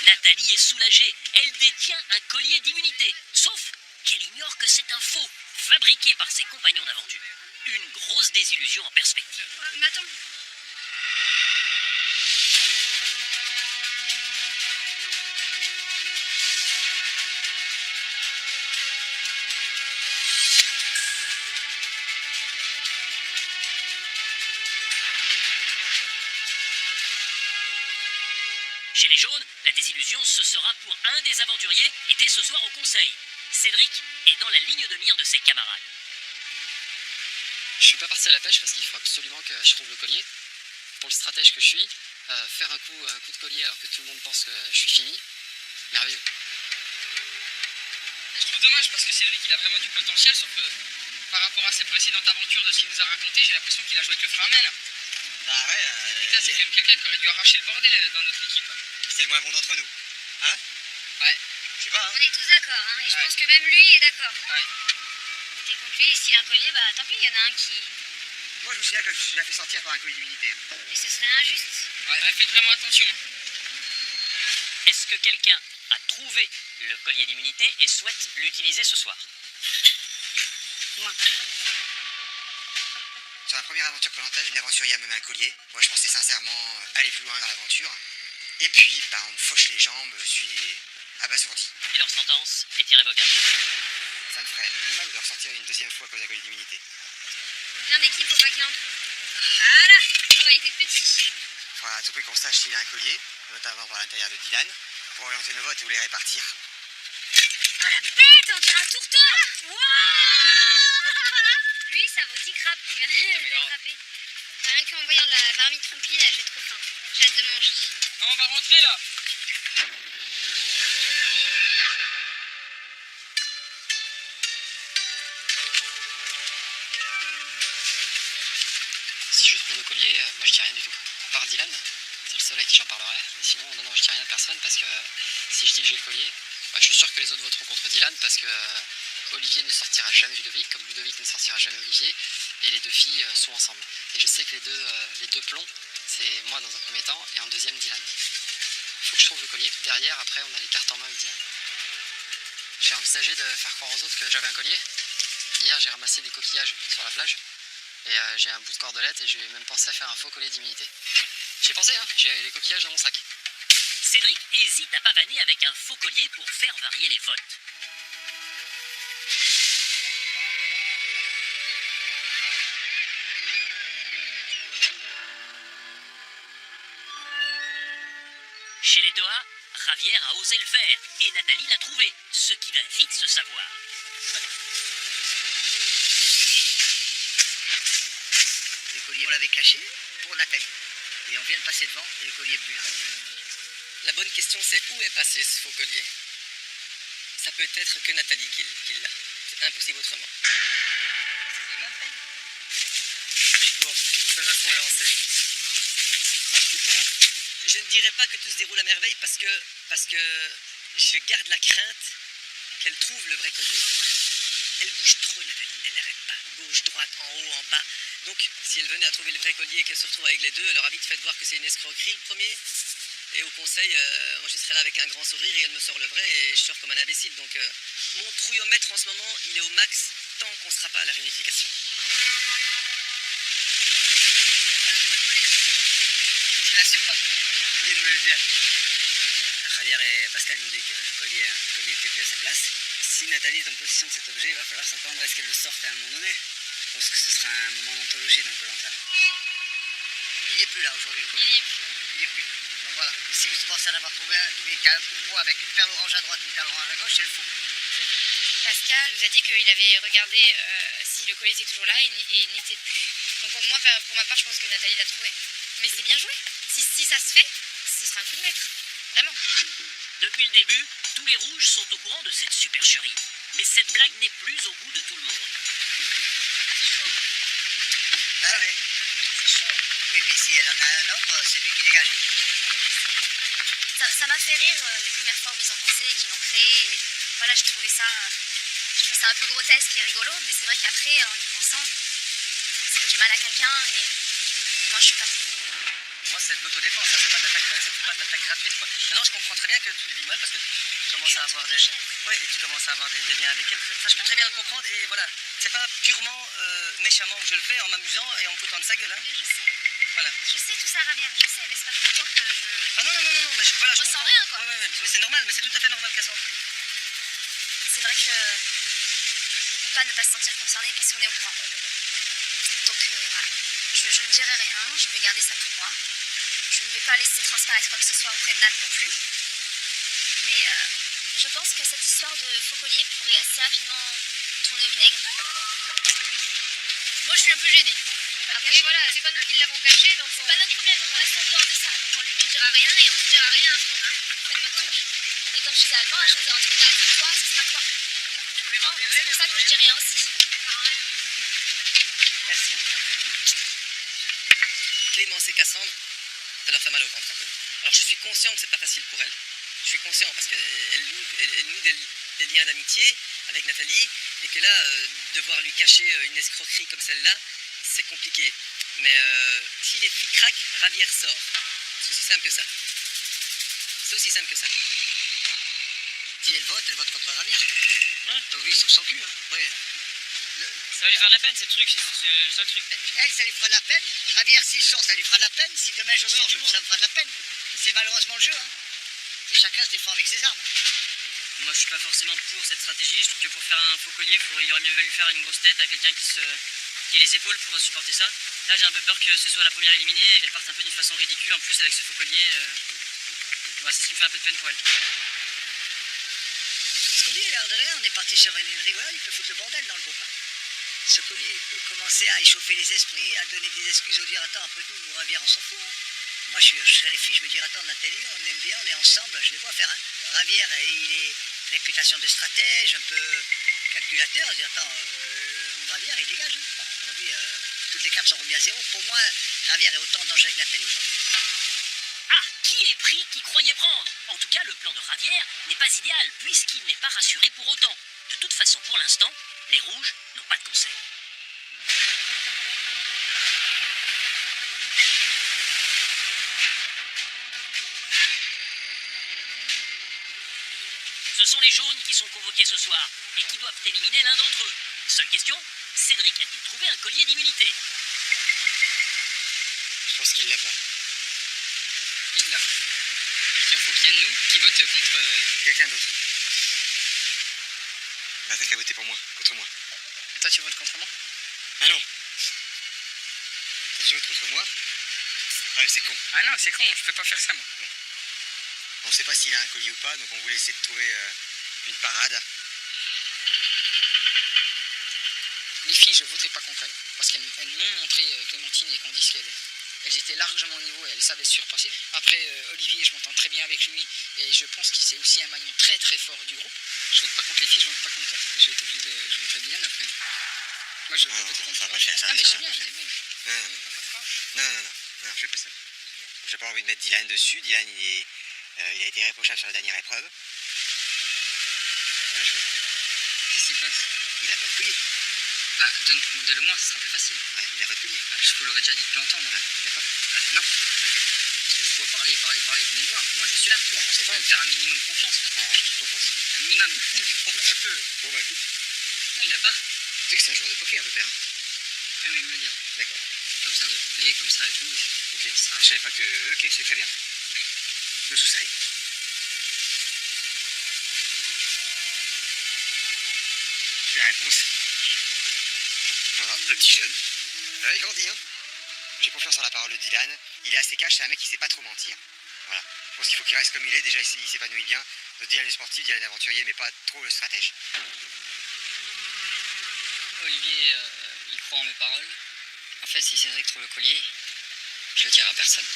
Nathalie est soulagée. Elle détient un collier d'immunité. Sauf qu'elle ignore que c'est un faux, fabriqué par ses compagnons d'aventure. Une grosse désillusion en perspective. Mais attends. Chez les jaunes, la désillusion, ce sera pour un des aventuriers et dès ce soir au conseil. Cédric est dans la ligne de mire de ses camarades. Je suis pas parti à la pêche parce qu'il faut absolument que je trouve le collier. Pour le stratège que je suis, faire un coup de collier alors que tout le monde pense que je suis fini, merveilleux. Je trouve dommage parce que Cédric il a vraiment du potentiel, sauf que par rapport à ses précédentes aventures de ce qu'il nous a raconté, j'ai l'impression qu'il a joué avec le frein à main là. Bah ouais, Putain, c'est quand même quelqu'un qui aurait dû arracher le bordel dans notre équipe. c'est le moins bon d'entre nous. Hein? Ouais. Je sais pas, hein. On est tous d'accord, hein, et je Ouais. pense que même lui est d'accord. Ouais. T'es contre lui, s'il a un collier, bah tant pis, il y en a un qui... Moi je me souviens que je l'ai fait sortir par un collier d'immunité. Et ce serait injuste. Ouais, faites vraiment attention. Est-ce que quelqu'un a trouvé le collier d'immunité et souhaite l'utiliser ce soir? Sur la première aventure Koh-Lanta, une aventurière me met un collier. Moi je pensais sincèrement aller plus loin dans l'aventure. Et puis, bah, on me fauche les jambes, je suis abasourdi. Et leur sentence est irrévocable. Ça me ferait mal de ressortir une deuxième fois à cause d'un collier d'immunité. Bien d'équipe, faut pas qu'il en trouve. Voilà. Ah bah il était petit. Il faudra à tout prix qu'on sache s'il a un collier, notamment par l'intérieur de Dylan, pour orienter nos votes et vous les répartir. Oh la bête, on dirait un tourteau. Wow. Lui, ça vaut 10 crabes qui vient de l'attraper. Rien qu'en voyant la marmite remplie, là, j'ai trop faim. J'ai hâte de manger. Non, on va rentrer là. Si je trouve le collier, moi je dis rien du tout. À part Dylan, c'est le seul à qui j'en parlerai. Mais sinon, non, je dis rien à personne parce que si je dis que j'ai le collier, je suis sûr que les autres voteront contre Dylan parce que Olivier ne sortira jamais Ludovic, comme Ludovic ne sortira jamais Olivier, et les deux filles sont ensemble. Et je sais que les deux plombs, c'est moi dans un premier temps et en deuxième Dylan. Il faut que je trouve le collier. Derrière, après, on a les cartes en main avec Dylan. J'ai envisagé de faire croire aux autres que j'avais un collier. Hier, j'ai ramassé des coquillages sur la plage. Et j'ai un bout de cordelette et j'ai même pensé à faire un faux collier d'immunité. J'ai pensé, hein, j'ai les coquillages dans mon sac. Cédric hésite à pavaner avec un faux collier pour faire varier les votes. Chez les Toa, Javier a osé le faire et Nathalie l'a trouvé, ce qui va vite se savoir. Le collier, on l'avait caché pour Nathalie. Et on vient de passer devant et le collier est plus là. La bonne question, c'est où est passé ce faux collier? Ça peut être que Nathalie qui l'a. C'est impossible autrement. Bon, l'opération est lancée. Je ne dirais pas que tout se déroule à merveille parce que je garde la crainte qu'elle trouve le vrai collier. Elle bouge trop, Nathalie, elle n'arrête pas. Gauche, droite, en haut, en bas. Donc, si elle venait à trouver le vrai collier et qu'elle se retrouve avec les deux, elle aura vite fait de voir que c'est une escroquerie le premier. Et au conseil, moi je serai là avec un grand sourire et elle me sort le vrai et je sors comme un imbécile. Donc, mon trouillomètre en ce moment, il est au max tant qu'on ne sera pas à la réunification. Tu l'as su ou pas? Il me le dire. Javier et Pascal nous dit que le collier n'était plus à sa place. Si Nathalie est en possession de cet objet, il va falloir s'attendre à ce qu'elle le sorte à un moment donné. Je pense que ce sera un moment d'anthologie dans Koh-Lanta. Il n'est plus là aujourd'hui, le collier. Il n'est plus. Donc voilà. Si vous pensez en avoir trouvé un qui est qu'un bout avec une perle orange à droite, une perle orange à gauche, c'est le faux. Pascal nous a dit qu'il avait regardé si le collier était toujours là et il n'était plus. Donc moi, pour ma part, je pense que Nathalie l'a trouvé. Mais c'est bien joué. Si ça se fait, ce sera un coup de maître. Vraiment. Depuis le début, tous les rouges sont au courant de cette supercherie. Mais cette blague n'est plus au goût de tout le monde. Allez. Oui, mais si elle en a un autre, c'est lui qui dégage. Ça m'a fait rire les premières fois où ils ont pensé et qu'ils l'ont créé. Et voilà, je trouvais ça un peu grotesque et rigolo. Mais c'est vrai qu'après, en y pensant, ça fait du mal à quelqu'un et moi, je suis pas pour. Moi, c'est de l'autodéfense, hein, c'est pas de l'attaque gratuite, quoi. Maintenant, je comprends très bien que tu le vis mal parce que tu commences à avoir des... Oui, et tu commences à avoir des liens avec elle. Ça, je peux très bien le comprendre et voilà. C'est pas purement méchamment que je le fais en m'amusant et en me foutant de sa gueule, hein. Mais je sais. Voilà. Je sais tout ça, Ravière, je sais, mais c'est pas pour autant que je... Ah non, mais voilà, je ressens comprends. rien, quoi. Ouais, mais c'est normal, mais c'est tout à fait normal, Cassandre. C'est vrai que on peut pas ne pas se sentir concerné parce qu'on est au courant. Donc voilà, je ne dirai rien, je vais garder ça pour moi. Je ne vais pas laisser transparaître quoi que ce soit auprès de Nat non plus. Mais je pense que cette histoire de faux collier pourrait assez rapidement tourner au vinaigre. Moi je suis un peu gênée. Après voilà, c'est pas nous qui l'avons caché, donc c'est pas notre problème, on reste en dehors de ça. Donc on dira rien et on ne dira rien à vous non plus. Faites votre truc. Et comme je disais à Alban, à choisir entre Nat et toi, ce sera toi. C'est pour ça que je dis rien aussi. Merci. Clémence et Cassandre, ça leur fait mal au ventre un peu. Alors je suis conscient que c'est pas facile pour elles. Je suis conscient parce qu'elles nouent des liens d'amitié avec Nathalie et que là, devoir lui cacher une escroquerie comme celle-là, c'est compliqué. Mais si les filles craquent, Ravière sort. C'est aussi simple que ça. C'est aussi simple que ça. Si elle vote contre Ravière. Ouais. Donc lui, il sauve son cul, hein. Après, Ça va lui faire de la peine, c'est le truc, c'est le seul truc. elle, ça lui fera de la peine. Ravière, s'il sort, ça lui fera de la peine. Si demain je sors, tout le monde. ça me fera de la peine. C'est malheureusement le jeu, hein. Et chacun se défend avec ses armes, hein. Moi je suis pas forcément pour cette stratégie, je trouve que pour faire un faux collier, il aurait mieux valu faire une grosse tête à quelqu'un qui ait les épaules pour supporter ça. Là j'ai un peu peur que ce soit la première éliminée et qu'elle parte un peu d'une façon ridicule en plus avec ce faux collier. Ouais, c'est ce qui me fait un peu de peine pour elle. Ce collier, l'air de rien, on est parti sur une rigolade, il peut foutre le bordel dans le groupe, hein. Ce collier, il peut commencer à échauffer les esprits, à donner des excuses, au dire attends, après tout, nous Ravière, on s'en fout, hein. Moi, je serais les filles, je me dirais attends, Nathalie, on aime bien, on est ensemble, je les vois faire, hein. Ravière, il est réputation de stratège, un peu calculateur, je dis attends, Ravière, il dégage, hein. Enfin, aujourd'hui, toutes les cartes sont remises à zéro. Pour moi, Ravière est autant en danger que Nathalie aujourd'hui. Ah, qui est pris qui croyait prendre? En tout cas, le plan de Ravière n'est pas idéal, puisqu'il n'est pas rassuré pour autant. De toute façon, pour l'instant, les rouges n'ont pas de conseil. Ce sont les jaunes qui sont convoqués ce soir, et qui doivent éliminer l'un d'entre eux. Seule question, Cédric a-t-il trouvé un collier d'immunité? Je pense qu'il l'a pas. Il l'a. Donc il faut qu'il y en ait de nous qui votent contre... Quelqu'un d'autre. Bah, t'as qu'à voter pour moi, contre moi. Et toi tu votes contre moi? Ah non. Toi, tu votes contre moi? Ah, mais c'est con. Ah non, c'est con, je peux pas faire ça moi. On sait pas s'il a un collier ou pas, donc on voulait essayer de trouver une parade. Les filles, je voterai pas contre elles, parce qu'elles m'ont montré, Clémentine et Candice, qu'elles étaient largement au niveau et elles savaient surpasser. Après, Olivier, je m'entends très bien avec lui, et je pense que c'est aussi un maillon très très fort du groupe. Je vote pas contre les filles, je vote pas contre toi. Je vais être obligé de... Je voterai Dylan après. Moi, je vais pas voter contre ça toi. va pas faire ça. Ah, mais ça c'est va bien, pas faire. mais bon. Non, je fais pas ça. J'ai pas envie de mettre Dylan dessus. Dylan, il a été irréprochable sur la dernière épreuve. Voilà, Qu'est-ce qui se passe? il a pas de collier. Bah, demandez-le moi, ce sera plus facile. Ouais, il a pas de collier. Bah, je vous l'aurais déjà dit depuis longtemps, non? Ouais, il a pas. Non. Ok. Parce que je vous vois parler, venez me voir. Moi, je suis là. c'est Je pas- vais me faire un minimum confiance, quand même. Je pense. Un minimum. Un peu. Bon, bah écoute. Non, il a pas. Tu sais que c'est un joueur de poker, le père. Hein. Ah, mais il me le dira. D'accord. Pas besoin de payer comme ça et tout. Ok. Je savais pas que. Ok, c'est très bien. Le sous-saï. C'est la réponse. Voilà, le petit jeune. Il grandit, hein. J'ai confiance en la parole de Dylan. Il est assez cash, c'est un mec qui sait pas trop mentir. Voilà. Je pense qu'il faut qu'il reste comme il est. Déjà, il s'épanouit bien. Dylan le sportif, Dylan l'aventurier, mais pas trop le stratège. Olivier, il croit en mes paroles. En fait, si Cédric trouve le collier, je le dirai à personne.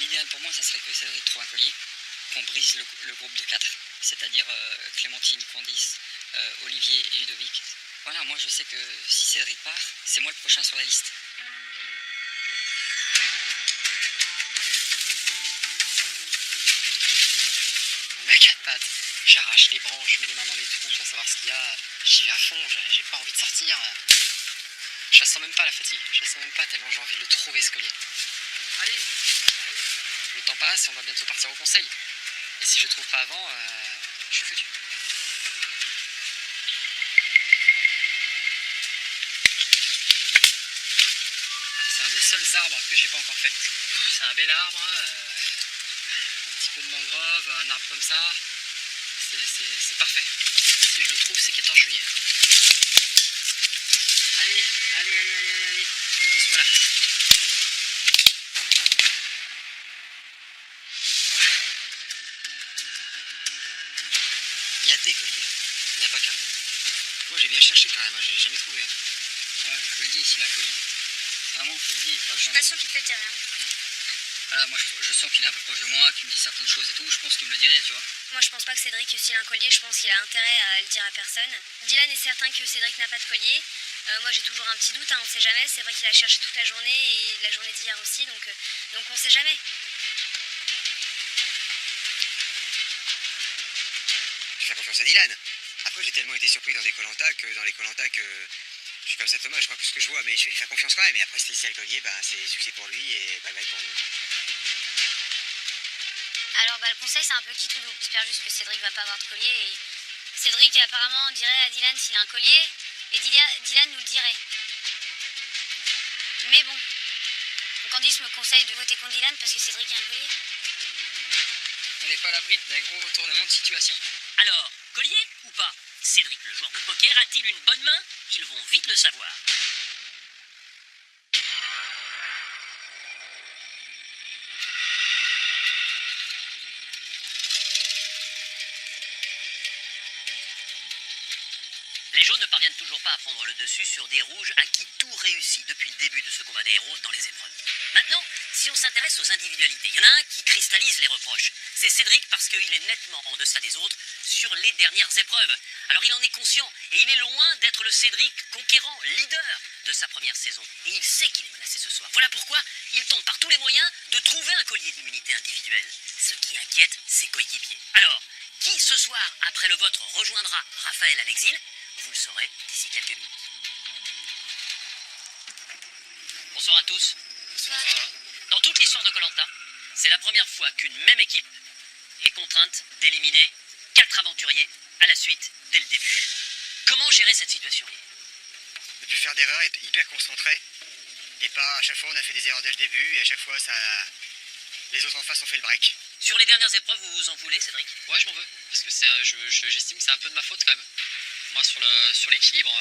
L'idéal pour moi, ça serait que Cédric trouve un collier, qu'on brise le groupe de 4, c'est-à-dire Clémentine, Candice, Olivier et Ludovic. Voilà, moi je sais que si Cédric part, c'est moi le prochain sur la liste. Mais à quatre pattes, j'arrache les branches, je mets les mains dans les trous sans savoir ce qu'il y a. J'y vais à fond, j'ai pas envie de sortir. Je la sens même pas la fatigue, je la sens même pas tellement j'ai envie de le trouver ce collier. Allez. Le temps passe et on va bientôt partir au conseil. Et si je le trouve pas avant, je suis foutu. C'est un des seuls arbres que j'ai pas encore fait. C'est un bel arbre, un petit peu de mangrove, un arbre comme ça. C'est parfait. Si je le trouve, c'est 14 juillet. Allez. Faut qu'il soit là. Il y a des colliers, il n'y en a pas qu'un. Moi j'ai bien cherché quand même, j'ai jamais trouvé. Ouais, je te le dis, s'il a un collier. Vraiment, je te le dis. Je suis pas sûre qu'il te le dirait. Voilà, moi je sens qu'il est un peu proche de moi, qu'il me dit certaines choses et tout, je pense qu'il me le dirait, tu vois. Moi, je pense pas que Cédric, s'il a un collier, je pense qu'il a intérêt à le dire à personne. Dylan est certain que Cédric n'a pas de collier. Moi, j'ai toujours un petit doute, on sait jamais. C'est vrai qu'il a cherché toute la journée et la journée d'hier aussi, donc on sait jamais. Je fais confiance à Dylan. Après, j'ai tellement été surpris dans les Koh-Lanta que je suis comme ça Thomas, je crois que ce que je vois, mais je vais lui faire confiance quand même. Et après, si c'est le collier, c'est succès pour lui et bye bye pour nous. Alors, le conseil, c'est un peu qui tout doux. J'espère juste que Cédric va pas avoir de collier. Et Cédric, apparemment, dirait à Dylan s'il a un collier. Et Dylan nous le dirait. Mais bon. Candice me conseille de voter contre Dylan parce que Cédric a un collier. On n'est pas à l'abri d'un gros retournement de situation. Alors, collier ou pas? Cédric, le joueur de poker, a-t-il une bonne main? Ils vont vite le savoir. Les jaunes ne parviennent toujours pas à prendre le dessus sur des rouges à qui tout réussit depuis le début de ce combat des héros dans les épreuves. Maintenant, si on s'intéresse aux individualités, il y en a un qui cristallise les reproches. C'est Cédric parce qu'il est nettement en deçà des autres sur les dernières épreuves. Alors il en est conscient et il est loin d'être le Cédric conquérant, leader de sa première saison. Et il sait qu'il est menacé ce soir. Voilà pourquoi il tente par tous les moyens de trouver un collier d'immunité individuelle. Ce qui inquiète ses coéquipiers. Alors, qui ce soir, après le vote, rejoindra Raphaël à l'exil? Vous le saurez d'ici quelques minutes. Bonsoir à tous. Bonsoir. Dans toute l'histoire de Koh-Lanta, c'est la première fois qu'une même équipe est contrainte d'éliminer 4 aventuriers à la suite dès le début. Comment gérer cette situation? Ne plus faire d'erreurs, être hyper concentré. Et pas à chaque fois on a fait des erreurs dès le début et à chaque fois les autres en face ont fait le break. Sur les dernières épreuves, vous vous en voulez, Cédric? Ouais, je m'en veux, parce que j'estime que c'est un peu de ma faute quand même. Moi, sur l'équilibre,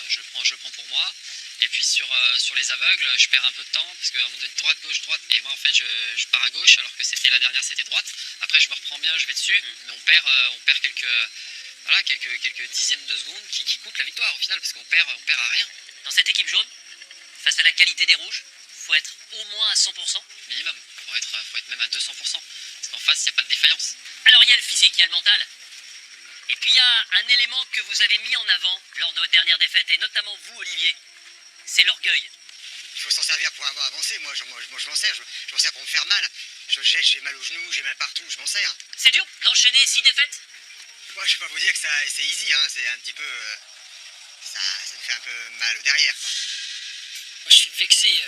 je le prends pour moi. Et puis sur les aveugles, je perds un peu de temps, parce qu'on me dit droite, gauche, droite. Et moi, en fait, je pars à gauche, alors que la dernière, c'était droite. Après, je me reprends bien, je vais dessus. Mais on perd quelques dixièmes de secondes qui coûtent la victoire au final, parce qu'on perd à rien. Dans cette équipe jaune, face à la qualité des rouges, faut être au moins à 100%. Minimum, faut être même à 200%. Parce qu'en face, il n'y a pas de défaillance. Alors il y a le physique, il y a le mental. Et puis il y a un élément que vous avez mis en avant lors de votre dernière défaite, et notamment vous, Olivier, c'est l'orgueil. Il faut s'en servir pour avoir avancé, moi je m'en sers, je m'en sers pour me faire mal. Je jette, j'ai mal aux genoux, j'ai mal partout, je m'en sers. C'est dur d'enchaîner 6 défaites? Moi je vais pas vous dire que c'est easy, c'est un petit peu... ça me fait un peu mal au derrière, quoi. Moi je suis vexé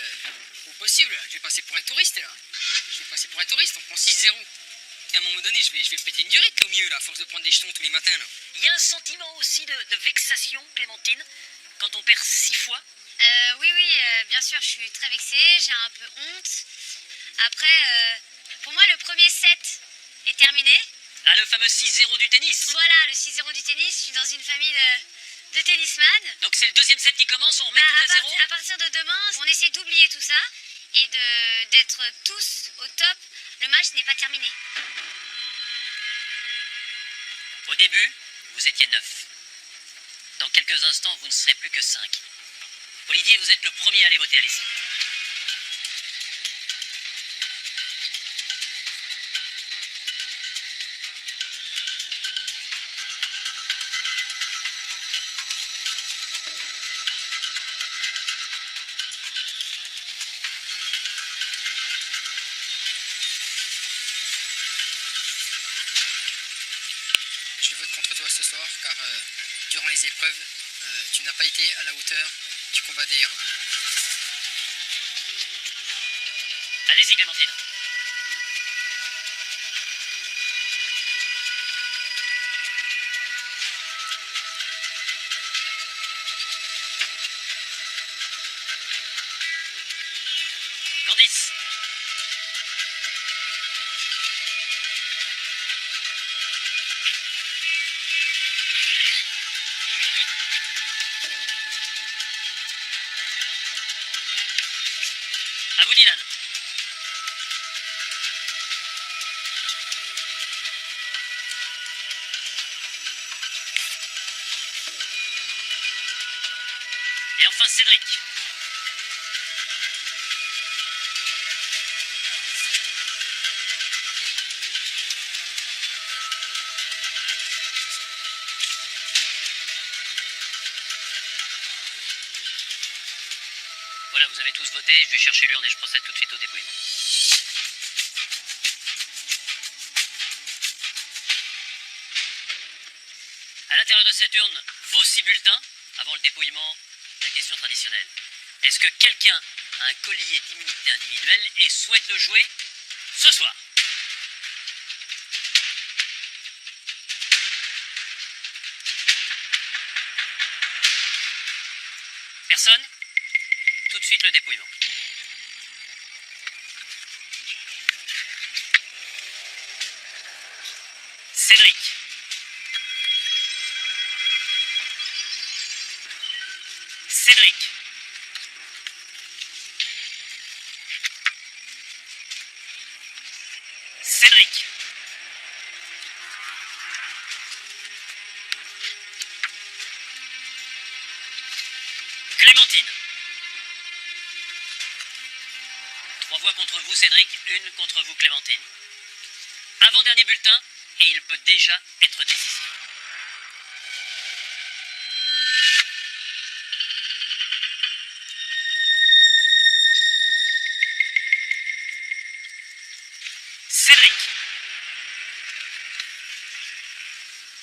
au possible, je vais passer pour un touriste là. On prend 6-0. À un moment donné, je vais péter une durite au milieu là, à force de prendre des jetons tous les matins là. Il y a un sentiment aussi de vexation, Clémentine, quand on perd 6 fois. Oui, bien sûr, je suis très vexée, j'ai un peu honte. Après, pour moi, le premier set est terminé. Ah, le fameux 6-0 du tennis. Voilà, le 6-0 du tennis, je suis dans une famille de tennisman. Donc c'est le deuxième set qui commence, on remet tout à zéro. À partir de demain, on essaie d'oublier tout ça et d'être tous au top Le match n'est pas terminé. Au début, vous étiez 9. Dans quelques instants, vous ne serez plus que 5. Olivier, vous êtes le premier à aller voter, allez-y. Je vote contre toi ce soir car durant les épreuves, tu n'as pas été à la hauteur du combat des héros. Allez-y, Clémentine. Candice. À vous, Dylan. Et enfin, Cédric. Voilà, vous avez tous voté, je vais chercher l'urne et je procède tout de suite au dépouillement. À l'intérieur de cette urne, vos 6 bulletins. Avant le dépouillement, la question traditionnelle. Est-ce que quelqu'un a un collier d'immunité individuelle et souhaite le jouer ce soir? Personne? Tout de suite le dépouillement. Cédric. Cédric. Cédric. Clémentine. 3 voix contre vous, Cédric, 1 contre vous, Clémentine. Avant-dernier bulletin, et il peut déjà être décisif. Cédric.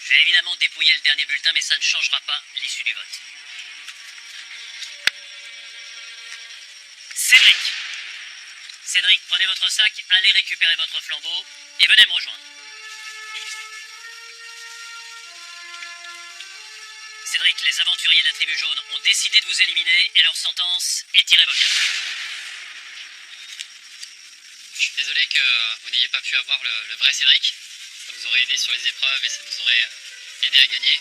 Je vais évidemment dépouiller le dernier bulletin, mais ça ne changera pas l'issue du vote. Cédric. Cédric, prenez votre sac, allez récupérer votre flambeau et venez me rejoindre. Cédric, les aventuriers de la tribu jaune ont décidé de vous éliminer et leur sentence est irrévocable. Je suis désolé que vous n'ayez pas pu avoir le vrai Cédric. Ça vous aurait aidé sur les épreuves et ça nous aurait aidé à gagner.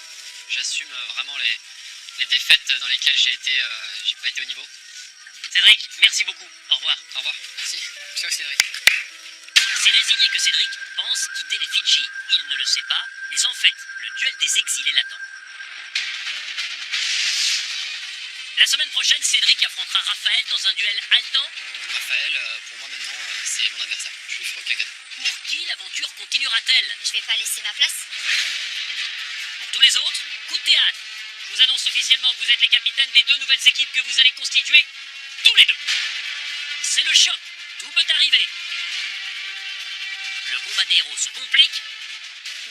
J'assume vraiment les défaites dans lesquelles j'ai pas été au niveau. Cédric, merci beaucoup. Au revoir. Au revoir. Merci. Ciao Cédric. C'est résigné que Cédric pense quitter les Fidji. Il ne le sait pas, mais en fait, le duel des exilés l'attend. La semaine prochaine, Cédric affrontera Raphaël dans un duel haletant. Raphaël, pour moi maintenant, c'est mon adversaire. Je lui ferai aucun cadeau. Pour qui l'aventure continuera-t-elle? Je vais pas laisser ma place. Pour tous les autres, coup de théâtre. Je vous annonce officiellement que vous êtes les capitaines des 2 nouvelles équipes que vous allez constituer tous les 2. C'est le choc. Tout peut arriver. Le combat des héros se complique.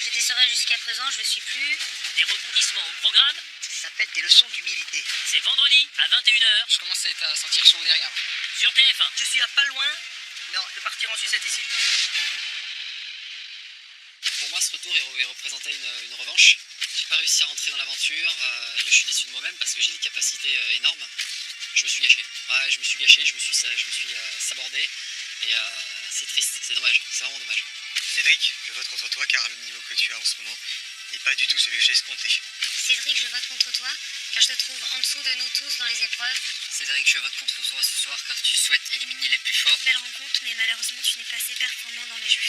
J'étais sereine jusqu'à présent, je le suis plus. Des rebondissements au programme. Ça s'appelle des leçons d'humilité. C'est vendredi à 21h Je commence à sentir chaud derrière. sur TF1. Je suis à pas loin de partir en sucette ici. Pour moi, ce retour il représentait une revanche. J'ai pas réussi à rentrer dans l'aventure. Je suis déçu de moi-même parce que j'ai des capacités énormes. Je me suis gâché. Ouais, je me suis gâché, je me suis sabordé. Et c'est triste, c'est dommage, c'est vraiment dommage. Cédric, je vote contre toi car le niveau que tu as en ce moment n'est pas du tout celui que j'ai escompté. Cédric, je vote contre toi, car je te trouve en dessous de nous tous dans les épreuves. Cédric, je vote contre toi ce soir car tu souhaites éliminer les plus forts. Belle rencontre, mais malheureusement, tu n'es pas assez performant dans les jeux.